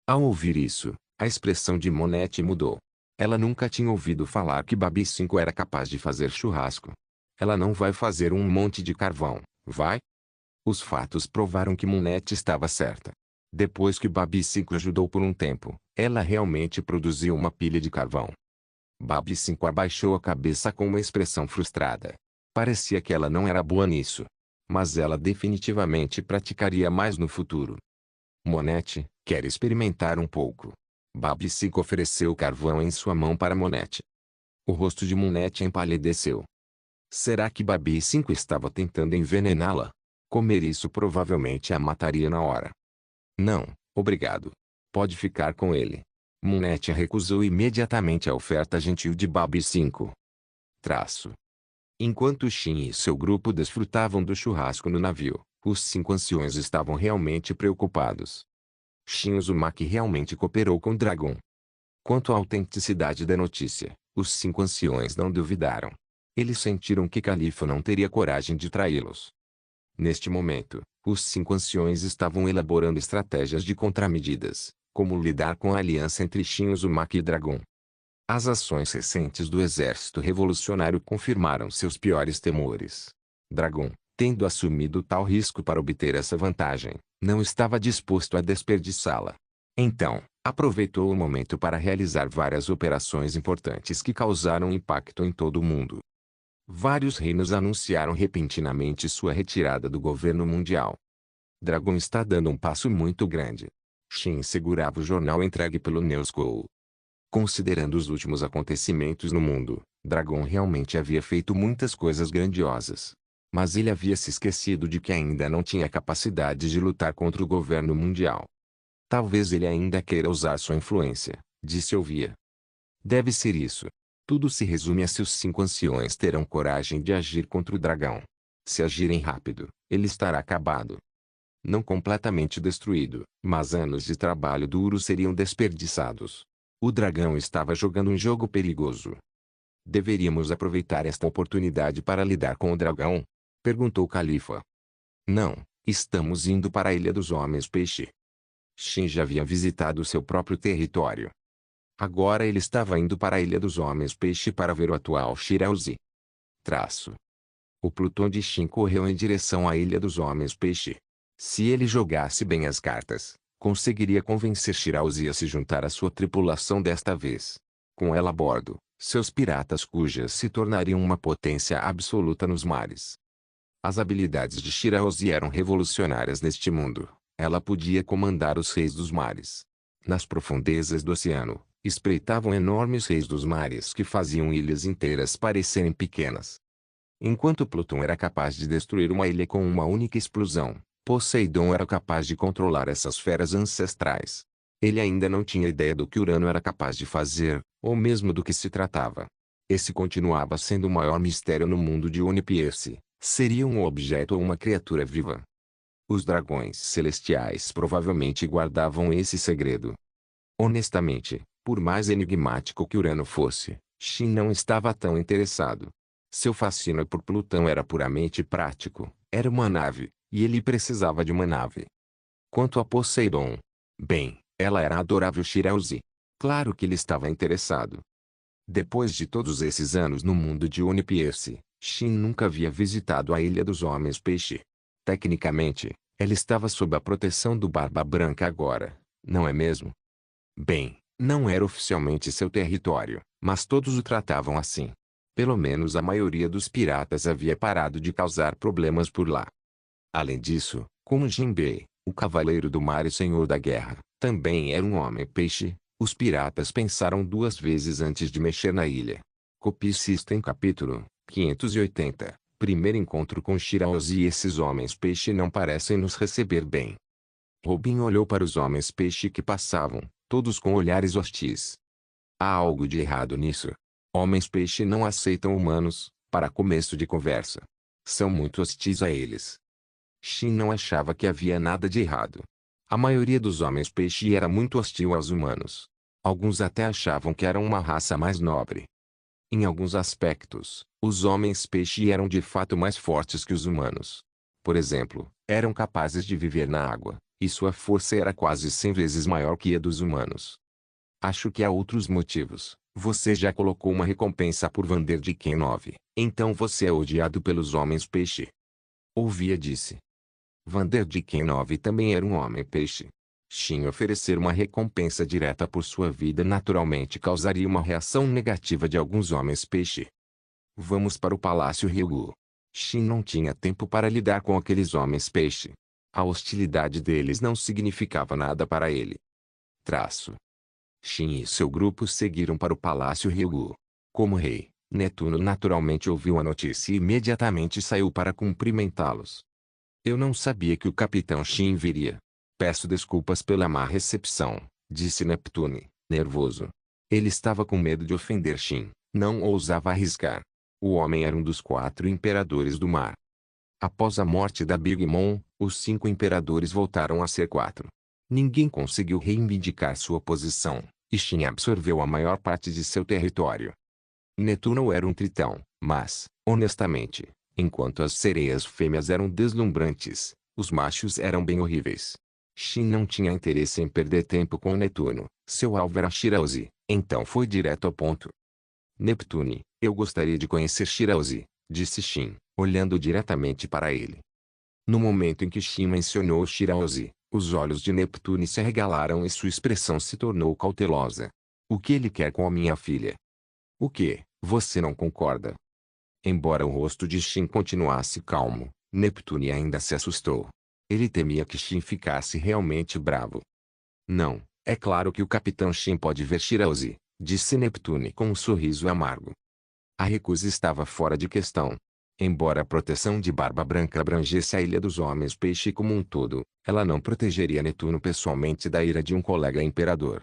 S1: Ao ouvir isso, a expressão de Moonette mudou. Ela nunca tinha ouvido falar que Babi 5 era capaz de fazer churrasco. Ela não vai fazer um monte de carvão, vai? Os fatos provaram que Moonette estava certa. Depois que Babi 5 ajudou por um tempo, ela realmente produziu uma pilha de carvão. Babi 5 abaixou a cabeça com uma expressão frustrada. Parecia que ela não era boa nisso. Mas ela definitivamente praticaria mais no futuro. Moonette, quer experimentar um pouco? Babi 5 ofereceu o carvão em sua mão para Moonette. O rosto de Moonette empalideceu. Será que Babi 5 estava tentando envenená-la? Comer isso provavelmente a mataria na hora. Não, obrigado. Pode ficar com ele. Moonette recusou imediatamente a oferta gentil de Babi 5. Traço. Enquanto Shin e seu grupo desfrutavam do churrasco no navio, os 5 anciões estavam realmente preocupados. Shin Uzumaki realmente cooperou com o dragão. Quanto à autenticidade da notícia, os 5 anciões não duvidaram. Eles sentiram que Califa não teria coragem de traí-los. Neste momento, os 5 anciões estavam elaborando estratégias de contramedidas, como lidar com a aliança entre Shin Uzumaki e Dragon. As ações recentes do exército revolucionário confirmaram seus piores temores. Dragon, tendo assumido tal risco para obter essa vantagem, não estava disposto a desperdiçá-la. Então, aproveitou o momento para realizar várias operações importantes que causaram impacto em todo o mundo. Vários reinos anunciaram repentinamente sua retirada do governo mundial. Dragon está dando um passo muito grande. Shin segurava o jornal entregue pelo Newschool. Considerando os últimos acontecimentos no mundo, Dragon realmente havia feito muitas coisas grandiosas. Mas ele havia se esquecido de que ainda não tinha capacidade de lutar contra o governo mundial. Talvez ele ainda queira usar sua influência, disse Ouvia. Deve ser isso. Tudo se resume a se os 5 anciões terão coragem de agir contra o dragão. Se agirem rápido, ele estará acabado. Não completamente destruído, mas anos de trabalho duro seriam desperdiçados. O dragão estava jogando um jogo perigoso. Deveríamos aproveitar esta oportunidade para lidar com o dragão? Perguntou Califa. Não, estamos indo para a Ilha dos Homens-Peixe. Shin já havia visitado seu próprio território. Agora ele estava indo para a Ilha dos Homens-Peixe para ver o atual Shirauzi. O Plutão de Shin correu em direção à Ilha dos Homens-Peixe. Se ele jogasse bem as cartas, conseguiria convencer Shirauzi a se juntar à sua tripulação desta vez. Com ela a bordo, seus piratas cujas se tornariam uma potência absoluta nos mares. As habilidades de Shirauzi eram revolucionárias neste mundo. Ela podia comandar os reis dos mares. Nas profundezas do oceano, espreitavam enormes reis dos mares que faziam ilhas inteiras parecerem pequenas. Enquanto Plutão era capaz de destruir uma ilha com uma única explosão, Poseidon era capaz de controlar essas feras ancestrais. Ele ainda não tinha ideia do que Urano era capaz de fazer, ou mesmo do que se tratava. Esse continuava sendo o maior mistério no mundo de One Piece. Seria um objeto ou uma criatura viva? Os dragões celestiais provavelmente guardavam esse segredo. Honestamente, por mais enigmático que Urano fosse, Shin não estava tão interessado. Seu fascínio por Plutão era puramente prático. Era uma nave, e ele precisava de uma nave. Quanto a Poseidon, bem, ela era a adorável Shirauzi. Claro que ele estava interessado. Depois de todos esses anos no mundo de One Piece, Shin nunca havia visitado a Ilha dos Homens-Peixe. Tecnicamente, ela estava sob a proteção do Barba Branca agora, não é mesmo? Bem, não era oficialmente seu território, mas todos o tratavam assim. Pelo menos a maioria dos piratas havia parado de causar problemas por lá. Além disso, como Jinbei, o Cavaleiro do Mar e Senhor da Guerra, também era um homem-peixe, os piratas pensaram 2 vezes antes de mexer na ilha. Copy System Capítulo 580. Primeiro encontro com Shirauzi e esses homens-peixe não parecem nos receber bem. Robin olhou para os homens-peixe que passavam, todos com olhares hostis. Há algo de errado nisso. Homens-peixe não aceitam humanos, para começo de conversa. São muito hostis a eles. Shin não achava que havia nada de errado. A maioria dos homens-peixe era muito hostil aos humanos. Alguns até achavam que eram uma raça mais nobre. Em alguns aspectos, os homens-peixe eram de fato mais fortes que os humanos. Por exemplo, eram capazes de viver na água, e sua força era quase 100 vezes maior que a dos humanos. Acho que há outros motivos. Você já colocou uma recompensa por Vanderdiken 9, então você é odiado pelos homens-peixe. Ouvia disse. Vanderdiken 9 também era um homem-peixe. Shin oferecer uma recompensa direta por sua vida naturalmente causaria uma reação negativa de alguns homens-peixe. Vamos para o Palácio Ryugu. Shin não tinha tempo para lidar com aqueles homens-peixe. A hostilidade deles não significava nada para ele. Shin e seu grupo seguiram para o Palácio Ryugu. Como rei, Netuno naturalmente ouviu a notícia e imediatamente saiu para cumprimentá-los. Eu não sabia que o Capitão Shin viria. Peço desculpas pela má recepção, disse Neptune, nervoso. Ele estava com medo de ofender Shin, não ousava arriscar. O homem era um dos 4 imperadores do mar. Após a morte da Big Mom, os 5 imperadores voltaram a ser 4. Ninguém conseguiu reivindicar sua posição, e Shin absorveu a maior parte de seu território. Netuno era um tritão, mas, honestamente, enquanto as sereias fêmeas eram deslumbrantes, os machos eram bem horríveis. Shin não tinha interesse em perder tempo com Netuno, seu alvo era Shirauzi, então foi direto ao ponto. Neptune, eu gostaria de conhecer Shirauzi, disse Shin, olhando diretamente para ele. No momento em que Shin mencionou Shirauzi, os olhos de Neptune se arregalaram e sua expressão se tornou cautelosa. O que ele quer com a minha filha? O que, você não concorda? Embora o rosto de Shin continuasse calmo, Neptune ainda se assustou. Ele temia que Shin ficasse realmente bravo. Não, é claro que o capitão Shin pode ver Shirauzi, disse Neptune com um sorriso amargo. A recusa estava fora de questão. Embora a proteção de Barba Branca abrangesse a Ilha dos Homens-Peixe como um todo, ela não protegeria Netuno pessoalmente da ira de um colega imperador.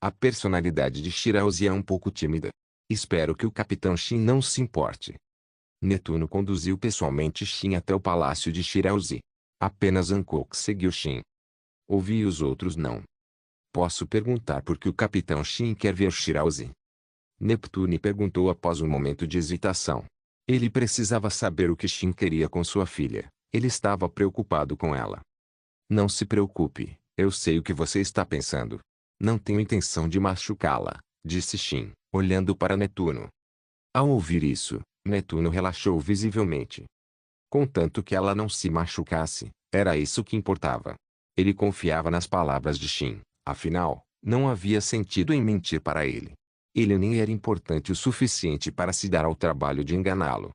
S1: A personalidade de Shirauzi é um pouco tímida. Espero que o capitão Shin não se importe. Netuno conduziu pessoalmente Shin até o palácio de Shirauzi. Apenas Hancock seguiu Shin. Ouvi os outros não. Posso perguntar por que o capitão Shin quer ver Shirauzi? Neptune perguntou após um momento de hesitação. Ele precisava saber o que Shin queria com sua filha. Ele estava preocupado com ela. Não se preocupe, eu sei o que você está pensando. Não tenho intenção de machucá-la, disse Shin, olhando para Netuno. Ao ouvir isso, Netuno relaxou visivelmente. Contanto que ela não se machucasse, era isso que importava. Ele confiava nas palavras de Shin, afinal, não havia sentido em mentir para ele. Ele nem era importante o suficiente para se dar ao trabalho de enganá-lo.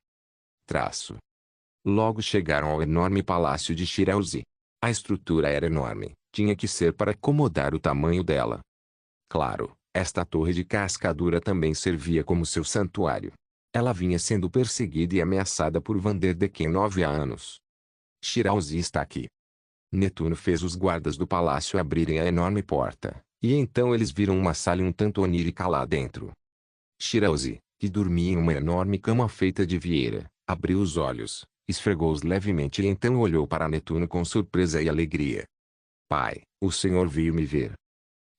S1: Logo chegaram ao enorme palácio de Shirauzi. A estrutura era enorme, tinha que ser para acomodar o tamanho dela. Claro, esta torre de cascadura também servia como seu santuário. Ela vinha sendo perseguida e ameaçada por Vanderdecken 9 há anos. Shirauzi está aqui. Netuno fez os guardas do palácio abrirem a enorme porta, e então eles viram uma sala um tanto onírica lá dentro. Shirauzi, que dormia em uma enorme cama feita de vieira, abriu os olhos, esfregou-os levemente e então olhou para Netuno com surpresa e alegria. Pai, o senhor veio me ver.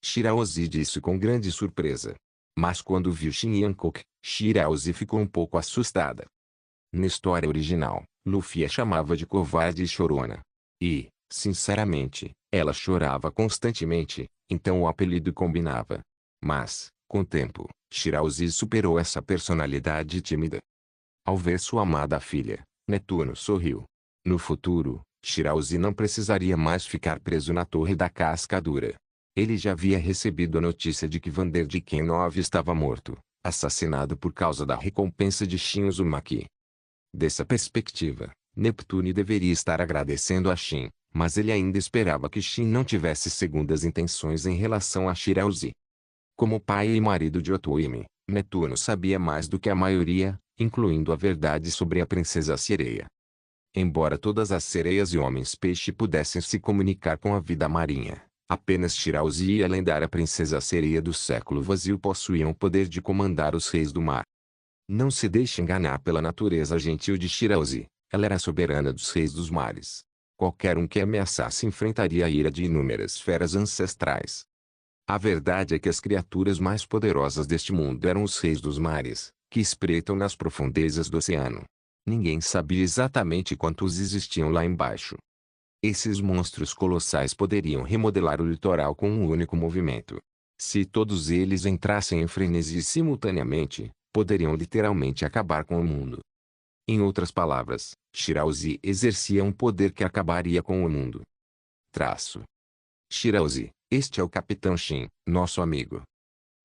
S1: Shirauzi disse com grande surpresa. Mas quando viu Shin e Hancock, Shirauzi ficou um pouco assustada. Na história original, Luffy a chamava de covarde e chorona. E, sinceramente, ela chorava constantemente, então o apelido combinava. Mas, com o tempo, Shirauzi superou essa personalidade tímida. Ao ver sua amada filha, Netuno sorriu. No futuro, Shirauzi não precisaria mais ficar preso na Torre da Cascadura. Ele já havia recebido a notícia de que Vanderdecken 9 estava morto, assassinado por causa da recompensa de Shin Uzumaki. Dessa perspectiva, Neptune deveria estar agradecendo a Shin, mas ele ainda esperava que Shin não tivesse segundas intenções em relação a Shirauzi. Como pai e marido de Otoime, Netuno sabia mais do que a maioria, incluindo a verdade sobre a princesa sereia. Embora todas as sereias e homens-peixe pudessem se comunicar com a vida marinha, apenas Shirauzi e a lendária princesa sereia do século vazio possuíam o poder de comandar os reis do mar. Não se deixe enganar pela natureza gentil de Shirauzi, ela era a soberana dos reis dos mares. Qualquer um que a ameaçasse enfrentaria a ira de inúmeras feras ancestrais. A verdade é que as criaturas mais poderosas deste mundo eram os reis dos mares, que espreitam nas profundezas do oceano. Ninguém sabia exatamente quantos existiam lá embaixo. Esses monstros colossais poderiam remodelar o litoral com um único movimento. Se todos eles entrassem em frenesi simultaneamente, poderiam literalmente acabar com o mundo. Em outras palavras, Shirauzi exercia um poder que acabaria com o mundo. Shirauzi, este é o Capitão Shin, nosso amigo.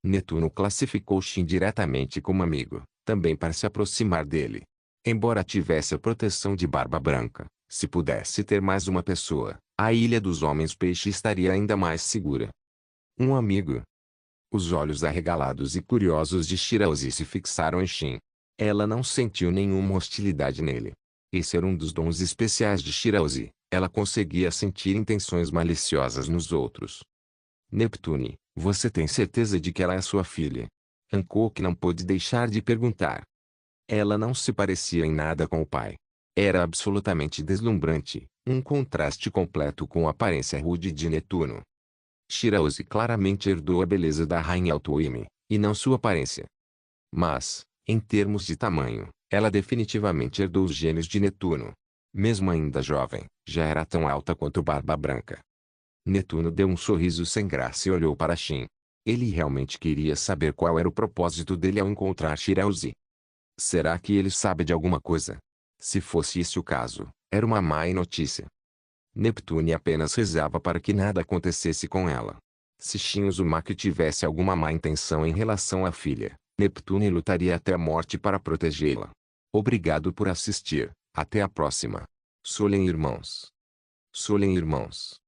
S1: Netuno classificou Shin diretamente como amigo, também para se aproximar dele. Embora tivesse a proteção de Barba Branca, se pudesse ter mais uma pessoa, a Ilha dos Homens-Peixe estaria ainda mais segura. Um amigo. Os olhos arregalados e curiosos de Shirauzi se fixaram em Shin. Ela não sentiu nenhuma hostilidade nele. Esse era um dos dons especiais de Shirauzi, ela conseguia sentir intenções maliciosas nos outros. Neptune, você tem certeza de que ela é sua filha? Hancock não pôde deixar de perguntar. Ela não se parecia em nada com o pai. Era absolutamente deslumbrante, um contraste completo com a aparência rude de Netuno. Shirauzi claramente herdou a beleza da rainha Altoime, e não sua aparência. Mas, em termos de tamanho, ela definitivamente herdou os gênios de Netuno. Mesmo ainda jovem, já era tão alta quanto Barba Branca. Netuno deu um sorriso sem graça e olhou para Shin. Ele realmente queria saber qual era o propósito dele ao encontrar Shirauzi. Será que ele sabe de alguma coisa? Se fosse esse o caso, era uma má notícia. Neptune apenas rezava para que nada acontecesse com ela. Se Shin Uzumaki tivesse alguma má intenção em relação à filha, Neptune lutaria até a morte para protegê-la. Obrigado por assistir. Até a próxima. Solen Irmãos. Solen Irmãos.